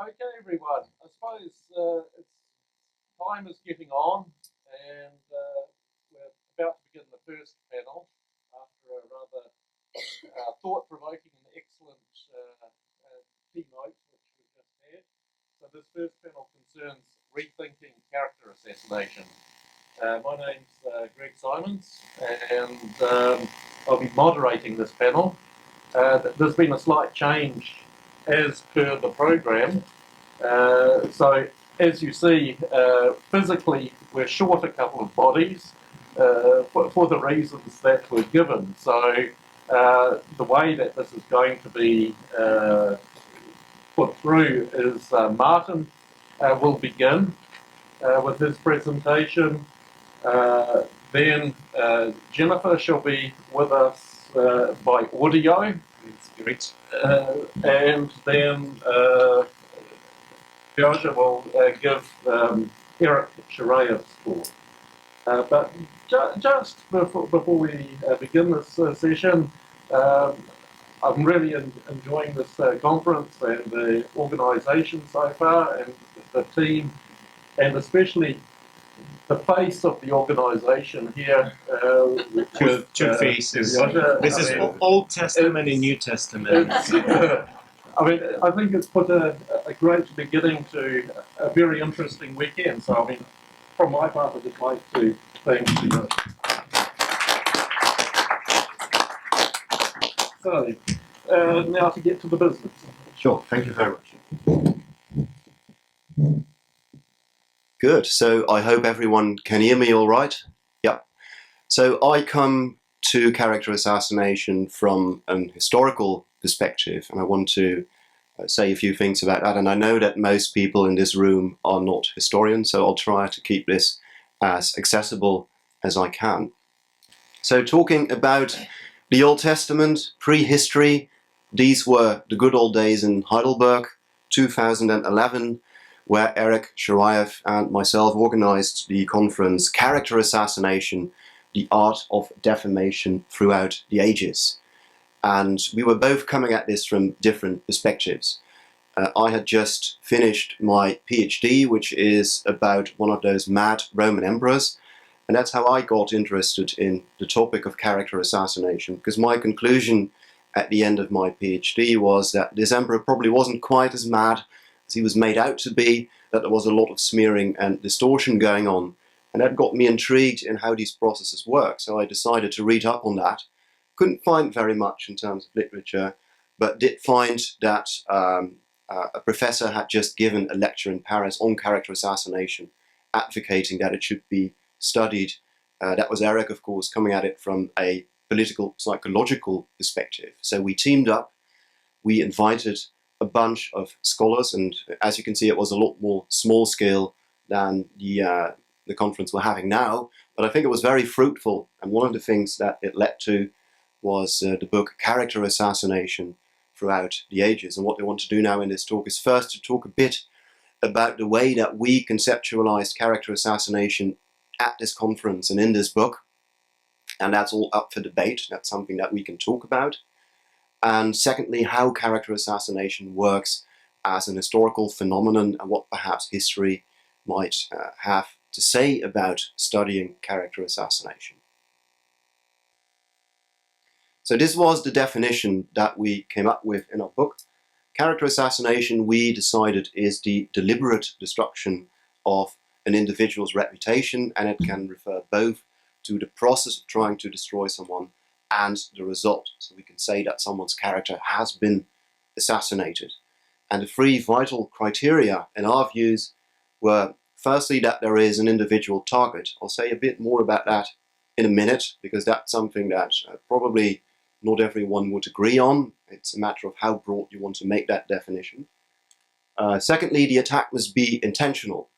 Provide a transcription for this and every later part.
Okay, everyone. I suppose time is getting on, and we're about to begin the first panel after a rather thought-provoking and excellent keynote which we've just had. So this first panel concerns rethinking character assassination. My name's Greg Simons, and I'll be moderating this panel. There's been a slight change as per the program. So as you see, physically we're short a couple of bodies for the reasons that were given. So the way that this is going to be put through is Martijn will begin with his presentation. Then Jennifer shall be with us by audio. Great. And then Keohane will give Eric Shiraev's talk. But just before we begin this session, I'm really enjoying this conference and the organisation so far, and the team, and especially the face of the organisation here. Two faces. This is Old Testament and New Testament. I mean, I think it's put a great beginning to a very interesting weekend. So, I mean, from my part, I'd just like to thank you. So, now to get to the business. Sure, thank you very much. Good, so I hope everyone can hear me all right. Yeah. So I come to character assassination from an historical perspective, and I want to say a few things about that. And I know that most people in this room are not historians, so I'll try to keep this as accessible as I can. So talking about the Old Testament, prehistory, these were the good old days in Heidelberg, 2011, where Eric Shiraev and myself organized the conference Character Assassination, the Art of Defamation Throughout the Ages. And we were both coming at this from different perspectives. I had just finished my PhD, which is about one of those mad Roman emperors. And that's how I got interested in the topic of character assassination, because my conclusion at the end of my PhD was that this emperor probably wasn't quite as mad as he was made out to be, that there was a lot of smearing and distortion going on. And that got me intrigued in how these processes work. So I decided to read up on that. Couldn't find very much in terms of literature, but did find that a professor had just given a lecture in Paris on character assassination, advocating that it should be studied. That was Eric, of course, coming at it from a political, psychological perspective. So we teamed up, we invited a bunch of scholars, and as you can see, it was a lot more small scale than the conference we're having now, but I think it was very fruitful. And one of the things that it led to was the book Character Assassination Throughout the Ages. And what they want to do now in this talk is first to talk a bit about the way that we conceptualized character assassination at this conference and in this book. And that's all up for debate. That's something that we can talk about. And secondly, how character assassination works as an historical phenomenon, and what perhaps history might have to say about studying character assassination. So this was the definition that we came up with in our book. Character assassination, we decided, is the deliberate destruction of an individual's reputation, and it can refer both to the process of trying to destroy someone and the result. So we can say that someone's character has been assassinated. And the three vital criteria, in our views, were firstly that there is an individual target. I'll say a bit more about that in a minute, because that's something that probably not everyone would agree on. It's a matter of how broad you want to make that definition. Secondly, the attack must be intentional.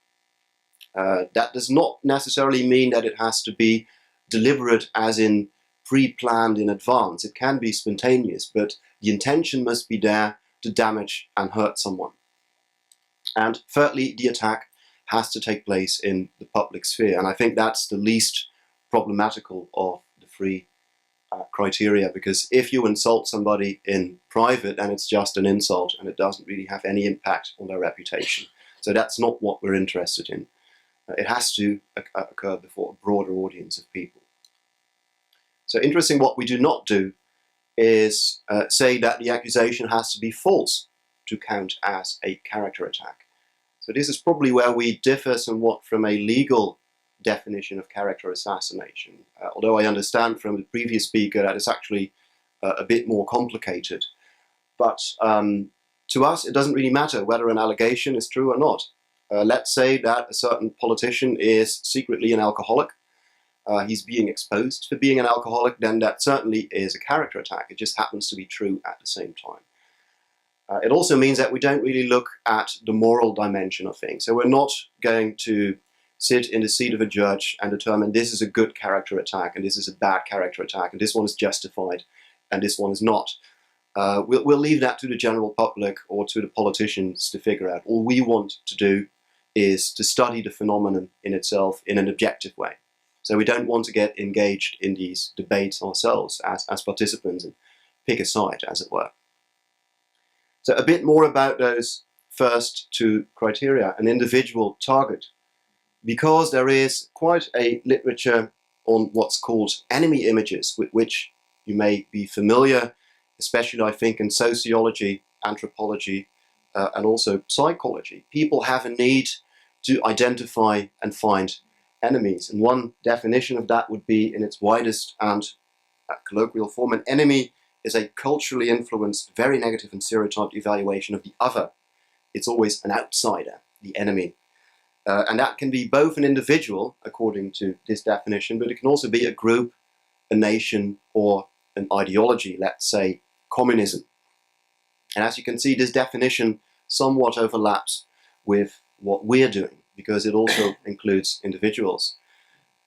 That does not necessarily mean that it has to be deliberate, as in pre-planned in advance. It can be spontaneous, but the intention must be there to damage and hurt someone. And thirdly, the attack has to take place in the public sphere. And I think that's the least problematical of the three criteria, because if you insult somebody in private, then it's just an insult and it doesn't really have any impact on their reputation. So that's not what we're interested in. It has to occur before a broader audience of people. So interesting, what we do not do is say that the accusation has to be false to count as a character attack. So this is probably where we differ somewhat from a legal definition of character assassination. Although I understand from the previous speaker that it's actually a bit more complicated. But to us, it doesn't really matter whether an allegation is true or not. Let's say that a certain politician is secretly an alcoholic. He's being exposed for being an alcoholic, then that certainly is a character attack. It just happens to be true at the same time. It also means that we don't really look at the moral dimension of things. So we're not going to sit in the seat of a judge and determine this is a good character attack and this is a bad character attack and this one is justified and this one is not. We'll leave that to the general public or to the politicians to figure out. All we want to do is to study the phenomenon in itself in an objective way. So we don't want to get engaged in these debates ourselves as participants and pick a side, as it were. So a bit more about those first two criteria: an individual target. Because there is quite a literature on what's called enemy images, with which you may be familiar, especially I think in sociology, anthropology, and also psychology. People have a need to identify and find enemies. And one definition of that would be, in its widest and colloquial form, an enemy is a culturally influenced, very negative and stereotyped evaluation of the other. It's always an outsider, the enemy. And that can be both an individual, according to this definition, but it can also be a group, a nation, or an ideology, let's say communism. And as you can see, this definition somewhat overlaps with what we're doing, because it also includes individuals.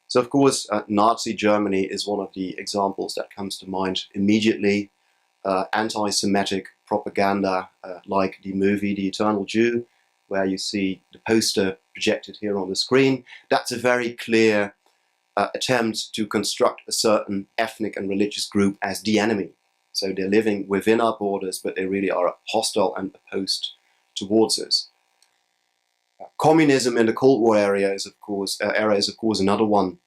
So of course, Nazi Germany is one of the examples that comes to mind immediately. Anti-Semitic propaganda, like the movie The Eternal Jew, where you see the poster projected here on the screen. That's a very clear attempt to construct a certain ethnic and religious group as the enemy. So they're living within our borders, but they really are hostile and opposed towards us. Communism in the Cold War era is of course another one.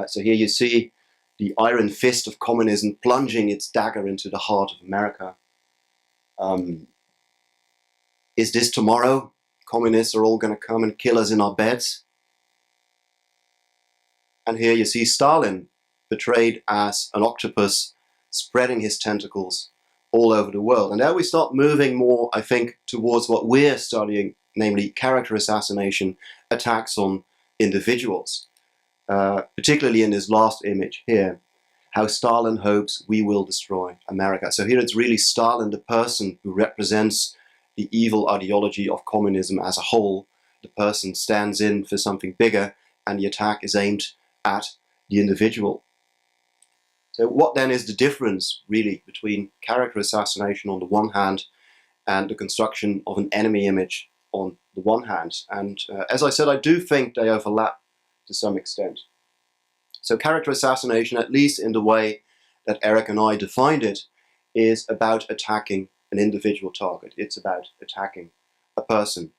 So here you see the iron fist of communism plunging its dagger into the heart of America. Is this tomorrow? Communists are all going to come and kill us in our beds. And here you see Stalin portrayed as an octopus spreading his tentacles all over the world. And there we start moving more, I think, towards what we're studying, namely character assassination, attacks on individuals. Particularly in this last image here, how Stalin hopes we will destroy America. So here it's really Stalin, the person who represents the evil ideology of communism as a whole. The person stands in for something bigger, and the attack is aimed at the individual. So what then is the difference really between character assassination on the one hand and the construction of an enemy image on the one hand? And as I said, I do think they overlap to some extent. So character assassination, at least in the way that Eric and I defined it, is about attacking an individual target. It's about attacking a person.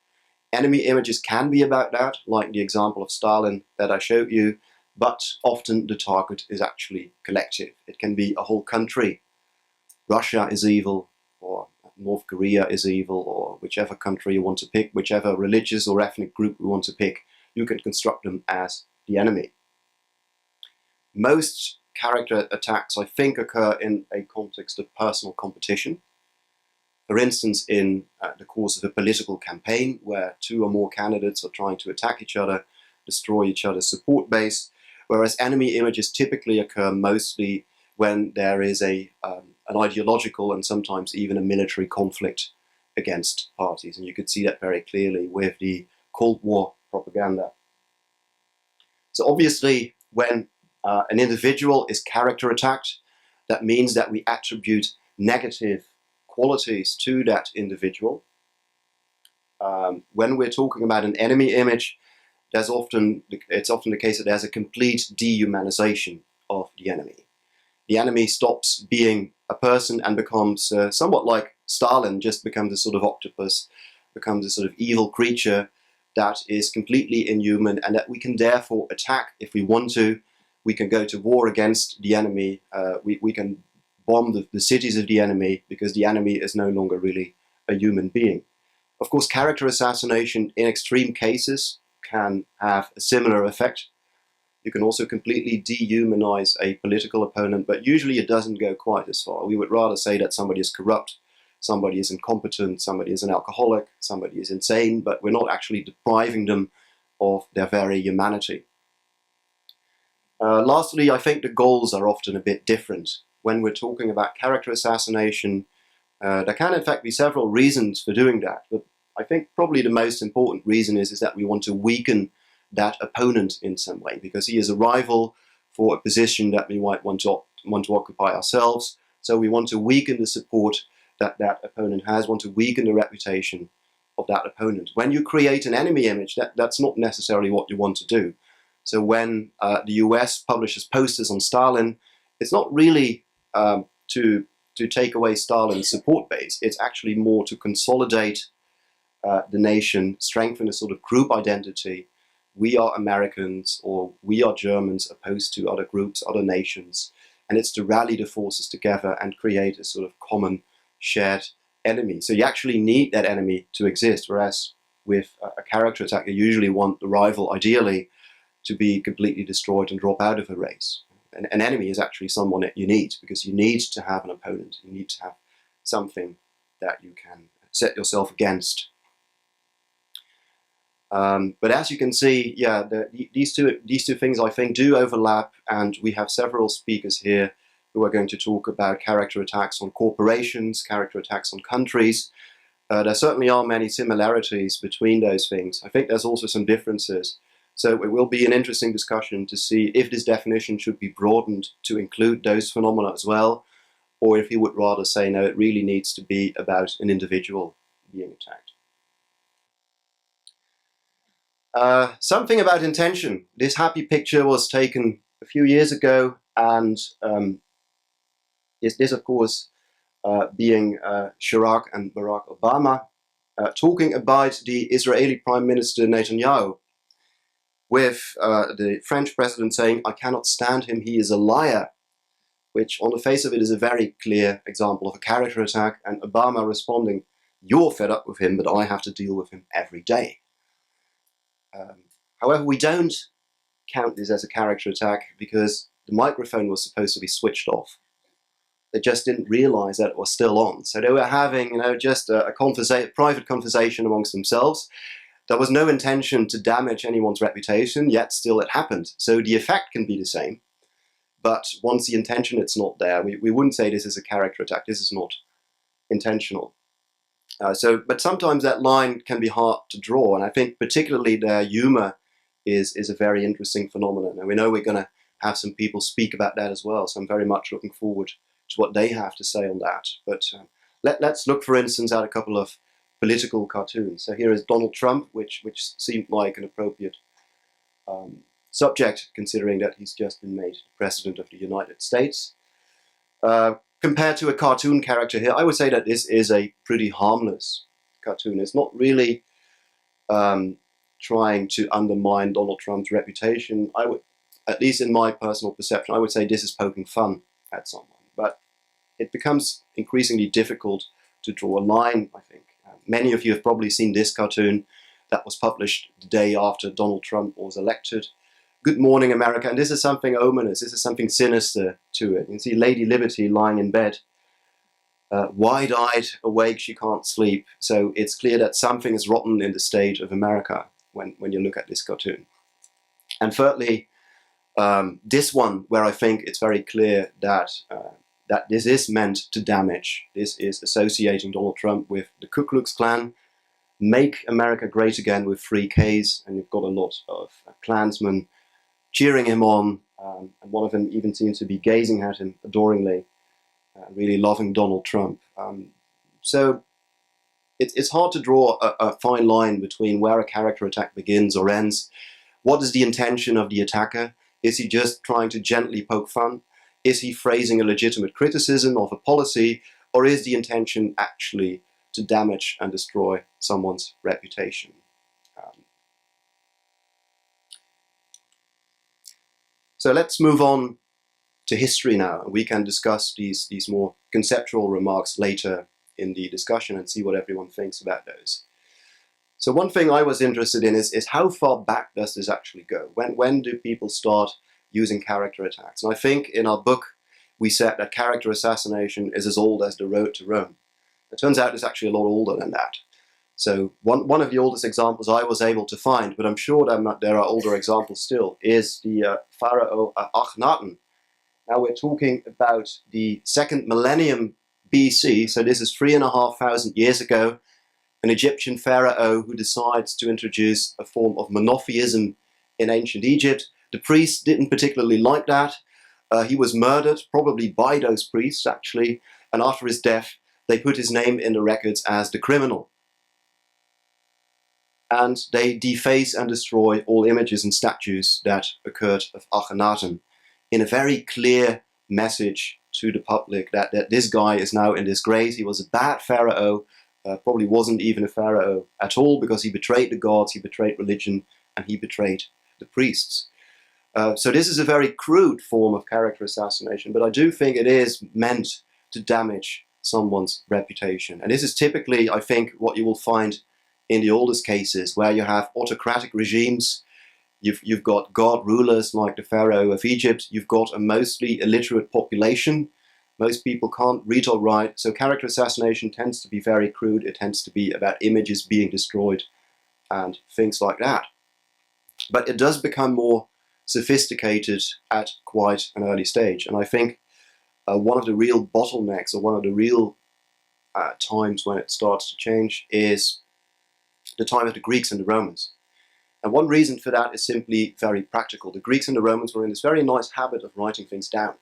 Enemy images can be about that, like the example of Stalin that I showed you, but often the target is actually collective. It can be a whole country. Russia is evil, or North Korea is evil, or whichever country you want to pick, whichever religious or ethnic group you want to pick, you can construct them as the enemy. Most character attacks, I think, occur in a context of personal competition. For instance, in the course of a political campaign where two or more candidates are trying to attack each other, destroy each other's support base, whereas enemy images typically occur mostly when there is an ideological and sometimes even a military conflict against parties. And you could see that very clearly with the Cold War propaganda. So obviously, when an individual is character attacked, that means that we attribute negative qualities to that individual. When we're talking about an enemy image, it's often the case that there's a complete dehumanization of the enemy. the enemy stops being a person and becomes somewhat like Stalin, just becomes a sort of octopus, becomes a sort of evil creature that is completely inhuman, and that we can therefore attack if we want to. We can go to war against the enemy. We can bomb the cities of the enemy because the enemy is no longer really a human being. Of course, character assassination in extreme cases can have a similar effect. You can also completely dehumanize a political opponent, but usually it doesn't go quite as far. We would rather say that somebody is corrupt, somebody is incompetent, somebody is an alcoholic, somebody is insane, but we're not actually depriving them of their very humanity. Lastly, I think the goals are often a bit different. When we're talking about character assassination, there can in fact be several reasons for doing that, but I think probably the most important reason is that we want to weaken that opponent in some way, because he is a rival for a position that we might want to occupy ourselves. So we want to weaken the support that that opponent has, want to weaken the reputation of that opponent. When you create an enemy image, that's not necessarily what you want to do. So when the US publishes posters on Stalin, it's not really to take away Stalin's support base. It's actually more to consolidate the nation, strengthen a sort of group identity. We are Americans, or we are Germans, opposed to other groups, other nations. And it's to rally the forces together and create a sort of common shared enemy. So you actually need that enemy to exist, whereas with a character attack, you usually want the rival, ideally, to be completely destroyed and drop out of a race. An enemy is actually someone that you need, because you need to have an opponent. You need to have something that you can set yourself against. But as you can see, yeah, these two things I think do overlap, and we have several speakers here who are going to talk about character attacks on corporations, character attacks on countries. There certainly are many similarities between those things. I think there's also some differences. So it will be an interesting discussion to see if this definition should be broadened to include those phenomena as well, or if he would rather say, no, it really needs to be about an individual being attacked. Something about intention. This happy picture was taken a few years ago, and this of course being Chirac and Barack Obama talking about the Israeli Prime Minister Netanyahu, with the French president saying, "I cannot stand him, he is a liar," which on the face of it is a very clear example of a character attack, and Obama responding, "You're fed up with him, but I have to deal with him every day." However, we don't count this as a character attack because the microphone was supposed to be switched off. They just didn't realize that it was still on. So they were having, just a private conversation amongst themselves. There was no intention to damage anyone's reputation, yet still it happened. So the effect can be the same, but once the intention it's not there, we wouldn't say this is a character attack. This is not intentional. But sometimes that line can be hard to draw, and I think particularly their humor is a very interesting phenomenon. And we know we're going to have some people speak about that as well, so I'm very much looking forward to what they have to say on that. But let's look, for instance, at a couple of political cartoons. So here is Donald Trump, which seemed like an appropriate subject, considering that he's just been made President of the United States. Compared to a cartoon character here, I would say that this is a pretty harmless cartoon. It's not really trying to undermine Donald Trump's reputation. I would, at least in my personal perception, I would say this is poking fun at someone. But it becomes increasingly difficult to draw a line, I think. Many of you have probably seen this cartoon that was published the day after Donald Trump was elected. Good morning, America. And this is something ominous. This is something sinister to it. You can see Lady Liberty lying in bed, wide-eyed, awake, she can't sleep. So it's clear that something is rotten in the state of America when you look at this cartoon. And thirdly, this one, where I think it's very clear that this is meant to damage. This is associating Donald Trump with the Ku Klux Klan, Make America Great Again with 3 Ks, and you've got a lot of Klansmen cheering him on, and one of them even seems to be gazing at him adoringly, really loving Donald Trump. So it's hard to draw a fine line between where a character attack begins or ends. What is the intention of the attacker? Is he just trying to gently poke fun? Is he phrasing a legitimate criticism of a policy, or is the intention actually to damage and destroy someone's reputation? So let's move on to history now. We can discuss these more conceptual remarks later in the discussion and see what everyone thinks about those. So one thing I was interested in is how far back does this actually go? When do people start using character attacks? And I think in our book we said that character assassination is as old as the road to Rome. It turns out it's actually a lot older than that. So one of the oldest examples I was able to find, but I'm sure there are older examples still, is the pharaoh Akhenaten. Now we're talking about the 2nd millennium BC, so this is 3,500 years ago, an Egyptian pharaoh who decides to introduce a form of monotheism in ancient Egypt. The priests didn't particularly like that. He was murdered, probably by those priests actually, and after his death they put his name in the records as the criminal. And they deface and destroy all images and statues that occurred of Akhenaten in a very clear message to the public that this guy is now in disgrace. He was a bad pharaoh, probably wasn't even a pharaoh at all, because he betrayed the gods, he betrayed religion, and he betrayed the priests. So this is a very crude form of character assassination, but I do think it is meant to damage someone's reputation. And this is typically, I think, what you will find in the oldest cases, where you have autocratic regimes. You've got god rulers like the Pharaoh of Egypt. You've got a mostly illiterate population. Most people can't read or write. So character assassination tends to be very crude. It tends to be about images being destroyed and things like that. But it does become more sophisticated at quite an early stage. And I think one of the real bottlenecks, or one of the real times when it starts to change, is the time of the Greeks and the Romans. And one reason for that is simply very practical. The Greeks and the Romans were in this very nice habit of writing things down.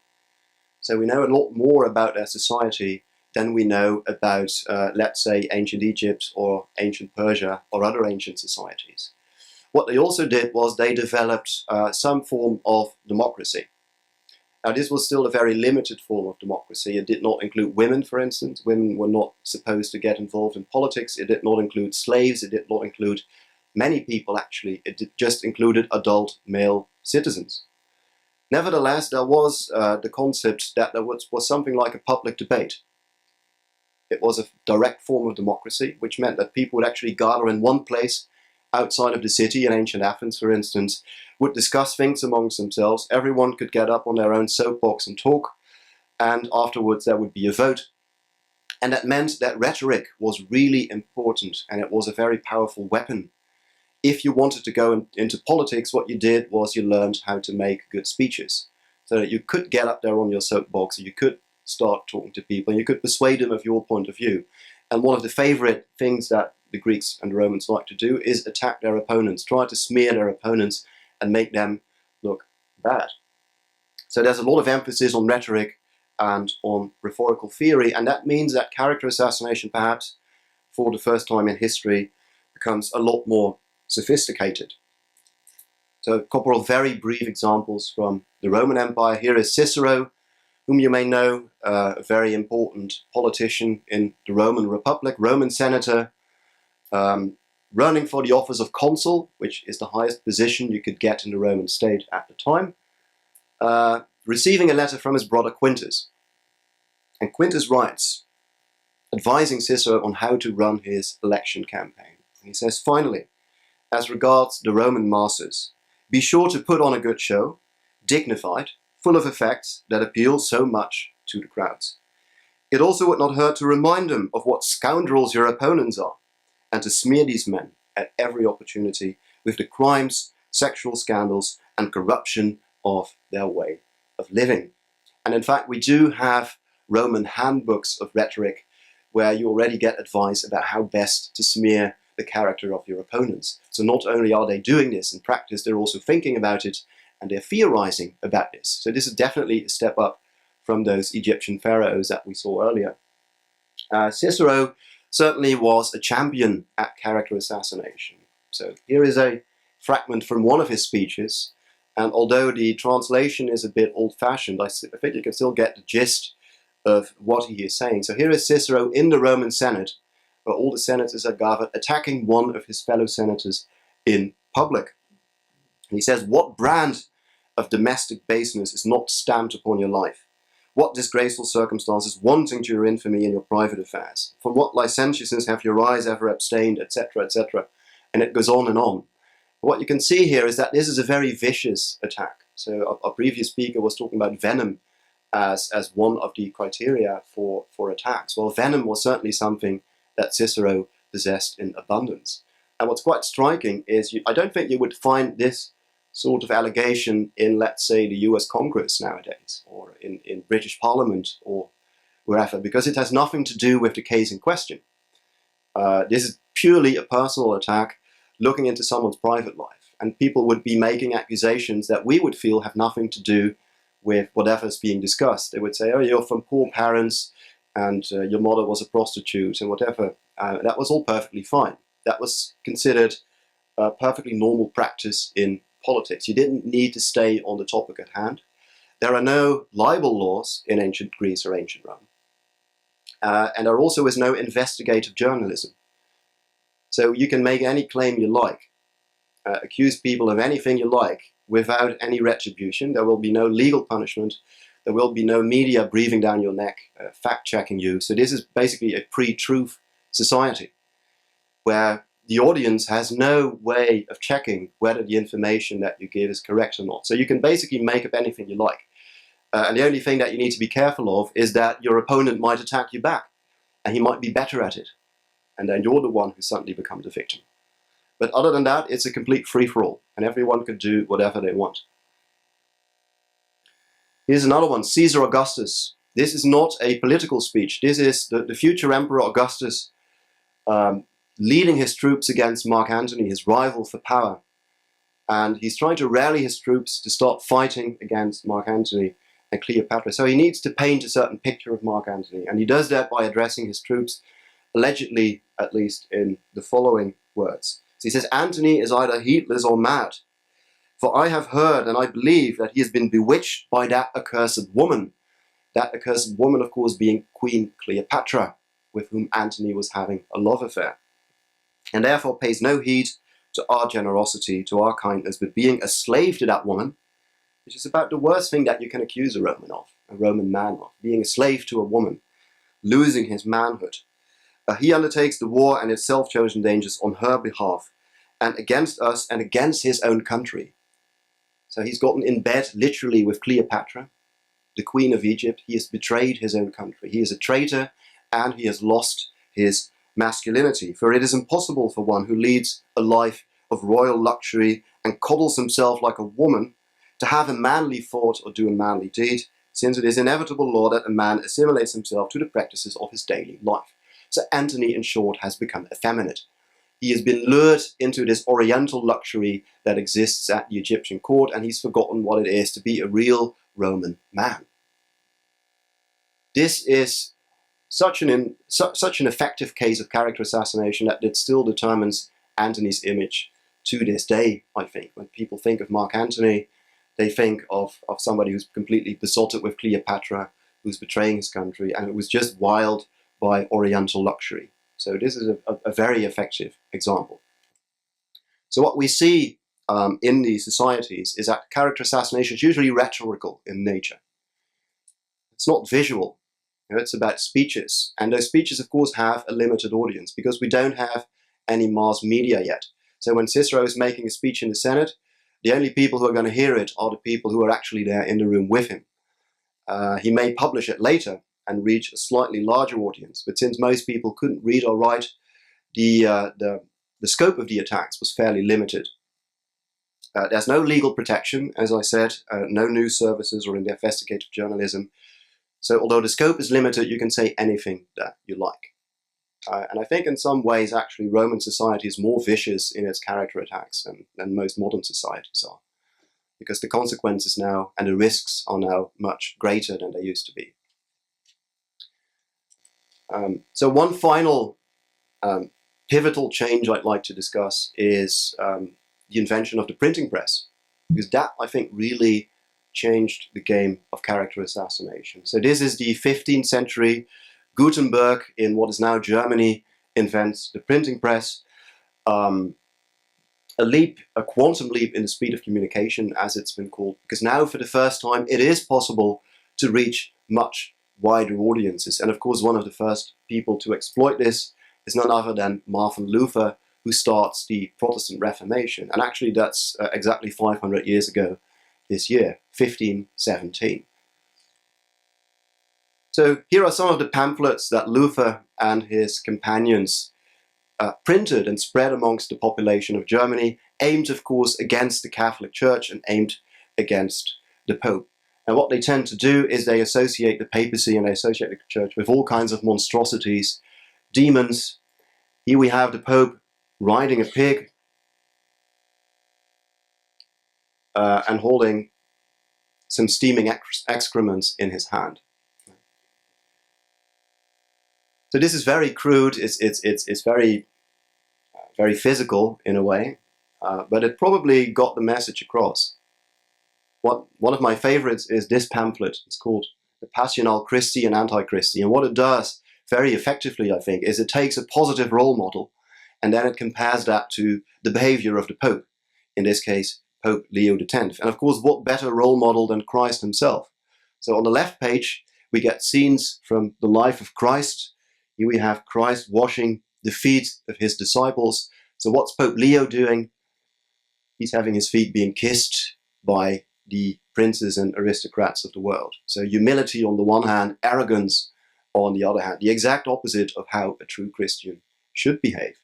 So we know a lot more about their society than we know about, let's say, ancient Egypt or ancient Persia or other ancient societies. What they also did was they developed some form of democracy. Now this was still a very limited form of democracy. It did not include women, for instance. Women were not supposed to get involved in politics. It did not include slaves. It did not include many people, actually. It just included adult male citizens. Nevertheless, there was the concept that there was something like a public debate. It was a direct form of democracy, which meant that people would actually gather in one place outside of the city. In ancient Athens, for instance, would discuss things amongst themselves. Everyone could get up on their own soapbox and talk, and afterwards there would be a vote. And that meant that rhetoric was really important, and it was a very powerful weapon. If you wanted to go into politics, what you did was you learned how to make good speeches, so that you could get up there on your soapbox, you could start talking to people, and you could persuade them of your point of view. And one of the favorite things that the Greeks and Romans like to do is attack their opponents, try to smear their opponents and make them look bad. So there's a lot of emphasis on rhetoric and on rhetorical theory, and that means that character assassination, perhaps for the first time in history, becomes a lot more sophisticated. So a couple of very brief examples from the Roman Empire. Here is Cicero, whom you may know, a very important politician in the Roman Republic, Roman senator, running for the office of consul, which is the highest position you could get in the Roman state at the time, receiving a letter from his brother Quintus. And Quintus writes, advising Cicero on how to run his election campaign. He says, finally, as regards the Roman masses, be sure to put on a good show, dignified, full of effects that appeal so much to the crowds. It also would not hurt to remind them of what scoundrels your opponents are, and to smear these men at every opportunity with the crimes, sexual scandals, and corruption of their way of living. And in fact, we do have Roman handbooks of rhetoric where you already get advice about how best to smear the character of your opponents. So not only are they doing this in practice, they're also thinking about it, and they're theorizing about this. So this is definitely a step up from those Egyptian pharaohs that we saw earlier. Cicero certainly was a champion at character assassination. So here is a fragment from one of his speeches, And although the translation is a bit old-fashioned, I think you can still get the gist of what he is saying. So here is Cicero in the Roman Senate, where all the senators are gathered, attacking one of his fellow senators in public. And he says, "What brand of domestic baseness is not stamped upon your life? What disgraceful circumstances wanting to your infamy in your private affairs? From what licentiousness have your eyes ever abstained, etc., etc." And it goes on and on. What you can see here is that this is a very vicious attack. So our previous speaker was talking about venom as one of the criteria for attacks. Well, venom was certainly something that Cicero possessed in abundance. And what's quite striking is I don't think you would find this sort of allegation in, let's say, the US Congress nowadays, or in British Parliament, or wherever, because it has nothing to do with the case in question. This is purely a personal attack looking into someone's private life. And people would be making accusations that we would feel have nothing to do with whatever's being discussed. They would say, oh, you're from poor parents, and your mother was a prostitute, and whatever. That was all perfectly fine. That was considered a perfectly normal practice in politics. You didn't need to stay on the topic at hand. There are no libel laws in ancient Greece or ancient Rome. And there also is no investigative journalism. So you can make any claim you like, accuse people of anything you like without any retribution. There will be no legal punishment. There will be no media breathing down your neck, fact-checking you. So this is basically a pre-truth society where the audience has no way of checking whether the information that you give is correct or not. So you can basically make up anything you like. And the only thing that you need to be careful of is that your opponent might attack you back, and he might be better at it. And then you're the one who suddenly becomes the victim. But other than that, it's a complete free-for-all, and everyone can do whatever they want. Here's another one, Caesar Augustus. This is not a political speech. This is the future Emperor Augustus leading his troops against Mark Antony, his rival for power. And he's trying to rally his troops to start fighting against Mark Antony and Cleopatra. So he needs to paint a certain picture of Mark Antony. And he does that by addressing his troops, allegedly, at least, in the following words. So he says, "Antony is either heedless or mad. For I have heard and I believe that he has been bewitched by that accursed woman." That accursed woman, of course, being Queen Cleopatra, with whom Antony was having a love affair. "And therefore pays no heed to our generosity, to our kindness, but being a slave to that woman," which is about the worst thing that you can accuse a Roman of, a Roman man of, being a slave to a woman, losing his manhood. He undertakes the war and its self-chosen dangers on her behalf, and against us and against his own country. So he's gotten in bed, literally, with Cleopatra, the queen of Egypt. He has betrayed his own country. He is a traitor, and he has lost his masculinity. For it is impossible for one who leads a life of royal luxury and coddles himself like a woman to have a manly thought or do a manly deed, since it is inevitable law that a man assimilates himself to the practices of his daily life. So Antony, in short, has become effeminate. He has been lured into this oriental luxury that exists at the Egyptian court, and he's forgotten what it is to be a real Roman man. This is such an effective case of character assassination that it still determines Antony's image to this day, I think. When people think of Mark Antony, they think of somebody who's completely besotted with Cleopatra, who's betraying his country, and it was just wild by oriental luxury. So this is a very effective example. So what we see in these societies is that character assassination is usually rhetorical in nature. It's not visual. It's about speeches. And those speeches, of course, have a limited audience because we don't have any mass media yet. So when Cicero is making a speech in the Senate, the only people who are going to hear it are the people who are actually there in the room with him. He may publish it later and reach a slightly larger audience, but since most people couldn't read or write, the scope of the attacks was fairly limited. There's no legal protection, as I said, no news services or investigative journalism. So although the scope is limited, you can say anything that you like. And I think in some ways, actually, Roman society is more vicious in its character attacks than most modern societies are, because the consequences now and the risks are now much greater than they used to be. So one final pivotal change I'd like to discuss is the invention of the printing press. because that, I think, really changed the game of character assassination. So this is the 15th century. Gutenberg, in what is now Germany, invents the printing press. A quantum leap in the speed of communication, as it's been called, because now for the first time it is possible to reach much wider audiences. And of course, one of the first people to exploit this is none other than Martin Luther, who starts the Protestant Reformation. And actually that's exactly 500 years ago this year, 1517. So here are some of the pamphlets that Luther and his companions printed and spread amongst the population of Germany, aimed, of course, against the Catholic Church and aimed against the Pope. And what they tend to do is they associate the papacy and they associate the Church with all kinds of monstrosities, demons. Here we have the Pope riding a pig and holding some steaming excrements in his hand. So this is very crude. It's very very physical in a way, but it probably got the message across. One of my favorites is this pamphlet. It's called The Passional Christi and Antichristi. And what it does very effectively, I think, is it takes a positive role model and then it compares that to the behavior of the Pope, in this case, Pope Leo X. And of course, what better role model than Christ himself? So on the left page, we get scenes from the life of Christ. Here we have Christ washing the feet of his disciples. So what's Pope Leo doing? He's having his feet being kissed by the princes and aristocrats of the world. So humility on the one hand, arrogance on the other hand. The exact opposite of how a true Christian should behave.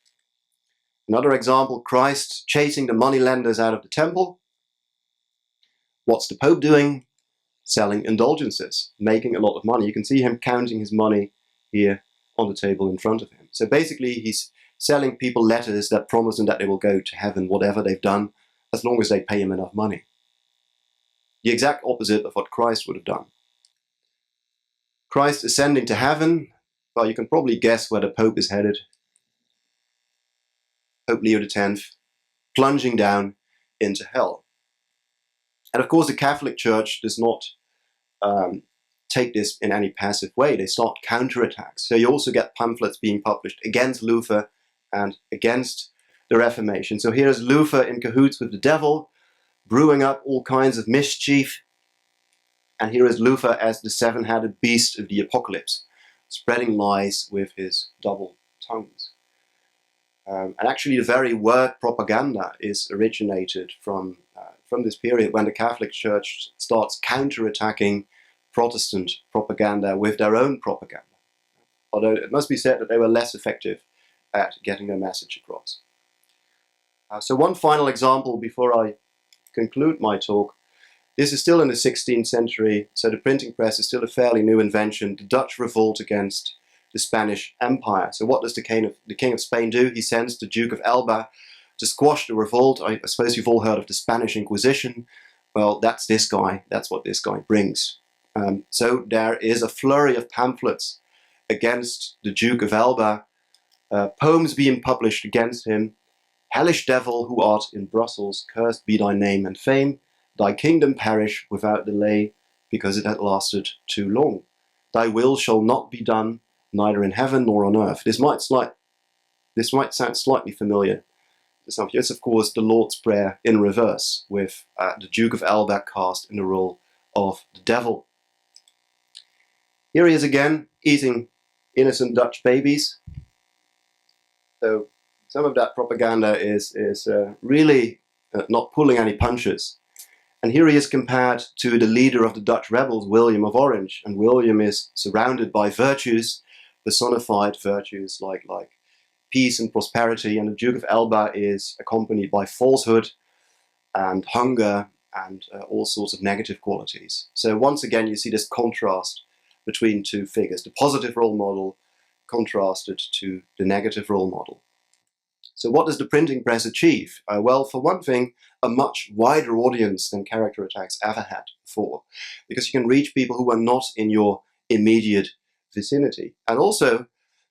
Another example, Christ chasing the moneylenders out of the temple. What's the Pope doing? Selling indulgences, making a lot of money. You can see him counting his money here on the table in front of him. So basically he's selling people letters that promise them that they will go to heaven, whatever they've done, as long as they pay him enough money. The exact opposite of what Christ would have done. Christ ascending to heaven, well, you can probably guess where the Pope is headed. Pope Leo X, plunging down into hell. And of course the Catholic Church does not take this in any passive way. They start counterattacks. So you also get pamphlets being published against Luther and against the Reformation. So here's Luther in cahoots with the devil, brewing up all kinds of mischief. And here is Luther as the seven-headed beast of the apocalypse, spreading lies with his double tongues. And actually the very word propaganda is originated from this period when the Catholic Church starts counterattacking Protestant propaganda with their own propaganda. Although it must be said that they were less effective at getting their message across. So one final example before I conclude my talk. This is still in the 16th century, so the printing press is still a fairly new invention. The Dutch revolt against the Spanish Empire. So what does the King of Spain do? He sends the Duke of Alba to squash the revolt. I suppose you've all heard of the Spanish Inquisition. Well, that's this guy. That's what this guy brings. So there is a flurry of pamphlets against the Duke of Alba, poems being published against him. Hellish devil who art in Brussels, cursed be thy name and fame. Thy kingdom perish without delay, because it had lasted too long. Thy will shall not be done, neither in heaven nor on earth. This might sound slightly familiar to some of you. It's of course the Lord's Prayer in reverse, with the Duke of Alba cast in the role of the devil. Here he is again, eating innocent Dutch babies. So some of that propaganda is really not pulling any punches. And here he is compared to the leader of the Dutch rebels, William of Orange. And William is surrounded by virtues, personified virtues like peace and prosperity. And the Duke of Alba is accompanied by falsehood and hunger and all sorts of negative qualities. So once again, you see this contrast between two figures, the positive role model contrasted to the negative role model. So what does the printing press achieve? Well, for one thing, a much wider audience than character attacks ever had before, because you can reach people who are not in your immediate vicinity. And also,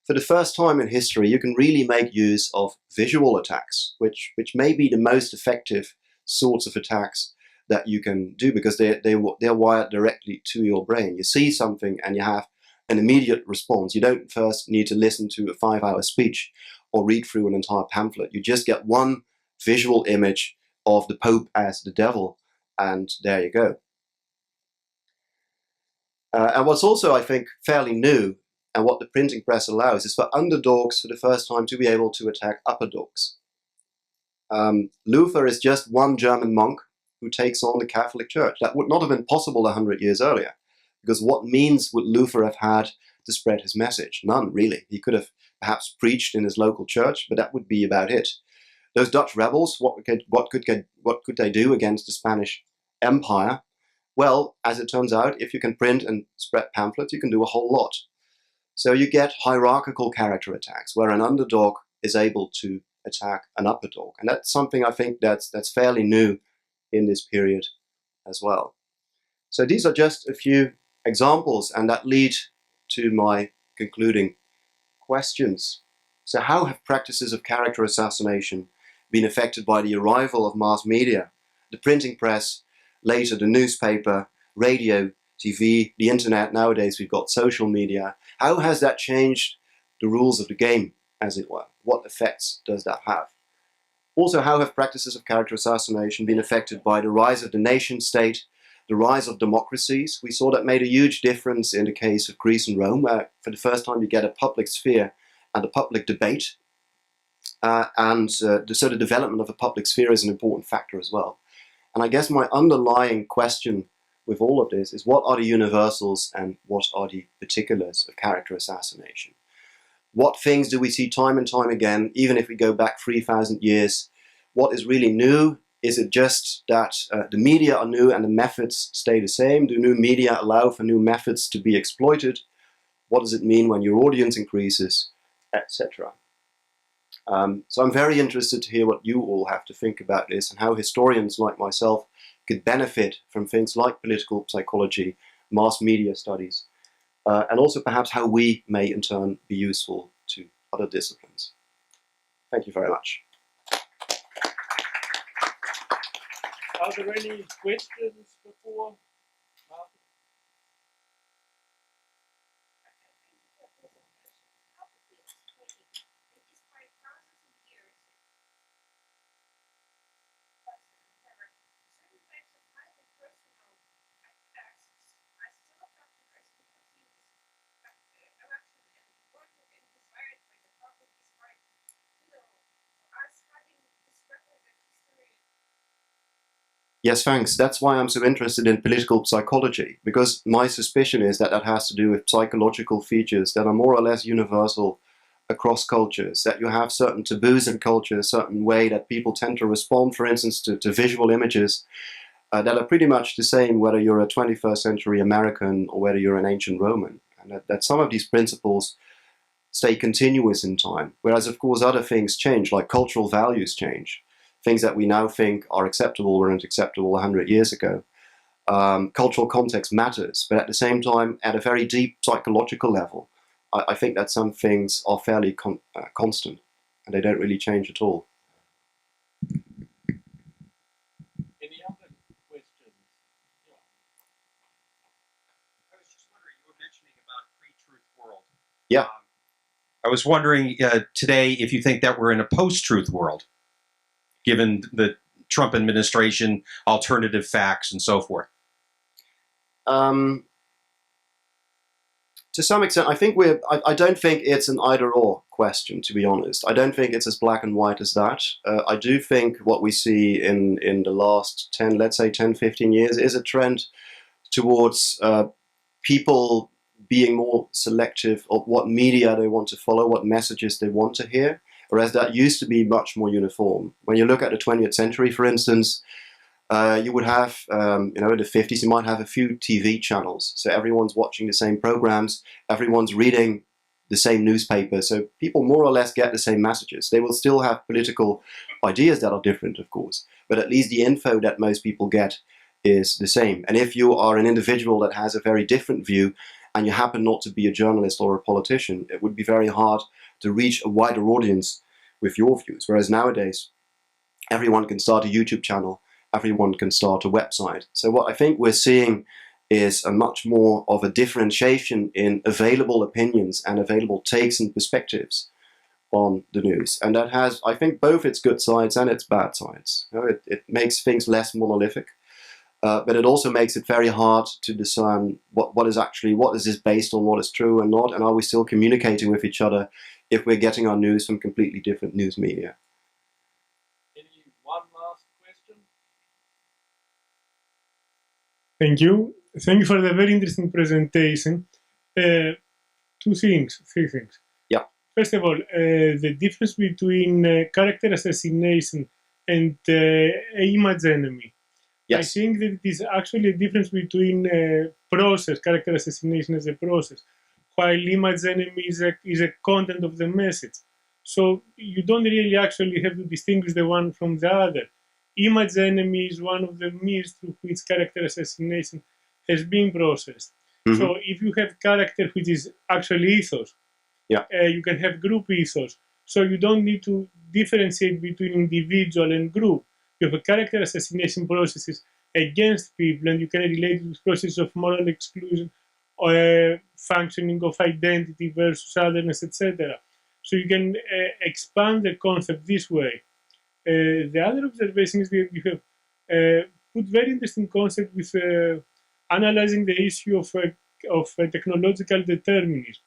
for the first time in history, you can really make use of visual attacks, which may be the most effective sorts of attacks that you can do, because they're wired directly to your brain. You see something and you have an immediate response. You don't first need to listen to a 5-hour speech or read through an entire pamphlet. You just get one visual image of the Pope as the devil, and there you go. And what's also, I think, fairly new, and what the printing press allows, is for underdogs for the first time to be able to attack upper dogs. Luther is just one German monk who takes on the Catholic Church. That would not have been possible 100 years earlier, because what means would Luther have had to spread his message? None, really. He could have perhaps preached in his local church, but that would be about it. Those Dutch rebels, what could they do against the Spanish Empire? Well, as it turns out, if you can print and spread pamphlets, you can do a whole lot. So you get hierarchical character attacks, where an underdog is able to attack an upper dog. And that's something I think that's fairly new in this period as well. So these are just a few examples, and that lead to my concluding questions. So how have practices of character assassination been affected by the arrival of mass media, the printing press, later the newspaper, radio, TV, the internet? Nowadays we've got social media. How has that changed the rules of the game, as it were? What effects does that have? Also, how have practices of character assassination been affected by the rise of the nation state, the rise of democracies? We saw that made a huge difference in the case of Greece and Rome, where for the first time you get a public sphere and a public debate. So the development of a public sphere is an important factor as well. And I guess my underlying question with all of this is, what are the universals and what are the particulars of character assassination? What things do we see time and time again, even if we go back 3,000 years? What is really new? Is it just that the media are new and the methods stay the same? Do new media allow for new methods to be exploited? What does it mean when your audience increases, etc.? So I'm very interested to hear what you all have to think about this, and how historians like myself could benefit from things like political psychology, mass media studies, and also perhaps how we may in turn be useful to other disciplines. Thank you very much. Are there any questions before Martijn? Yes, thanks. That's why I'm so interested in political psychology, because my suspicion is that that has to do with psychological features that are more or less universal across cultures, that you have certain taboos in culture, a certain way that people tend to respond, for instance, to visual images that are pretty much the same whether you're a 21st century American or whether you're an ancient Roman, and that some of these principles stay continuous in time, whereas of course other things change, like cultural values change. Things that we now think are acceptable weren't acceptable 100 years ago. Cultural context matters, but at the same time, at a very deep psychological level, I think that some things are fairly constant, and they don't really change at all. Any other questions? Yeah. I was just wondering, you were mentioning about a pre-truth world. Yeah. I was wondering today if you think that we're in a post-truth world, given the Trump administration, alternative facts, and so forth. To some extent, I think I don't think it's an either-or question, to be honest. I don't think it's as black and white as that. I do think what we see in the last 10, let's say 10, 15 years is a trend towards people being more selective of what media they want to follow, what messages they want to hear, whereas that used to be much more uniform. When you look at the 20th century, for instance, you would have, in the 50s, you might have a few TV channels. So everyone's watching the same programs, everyone's reading the same newspaper, so people more or less get the same messages. They will still have political ideas that are different, of course, but at least the info that most people get is the same. And if you are an individual that has a very different view, and you happen not to be a journalist or a politician, it would be very hard to reach a wider audience with your views. Whereas nowadays, everyone can start a YouTube channel, everyone can start a website. So what I think we're seeing is a much more of a differentiation in available opinions and available takes and perspectives on the news. And that has, I think, both its good sides and its bad sides. You know, it makes things less monolithic, but it also makes it very hard to discern what is this based on, what is true and not, and are we still communicating with each other if we're getting our news from completely different news media. One last question? Thank you. Thank you for the very interesting presentation. Three things. Yeah. First of all, the difference between character assassination and image enemy. Yes. I think that it is actually a difference between process, character assassination as a process, while image enemy is a content of the message. So you don't really actually have to distinguish the one from the other. Image enemy is one of the means through which character assassination has been processed. Mm-hmm. So if you have character which is actually ethos, yeah, you can have group ethos. So you don't need to differentiate between individual and group. You have a character assassination processes against people, and you can relate to this process of moral exclusion or functioning of identity versus otherness, etc. So you can expand the concept this way. The other observation is that you have put very interesting concept with analyzing the issue of technological determinism,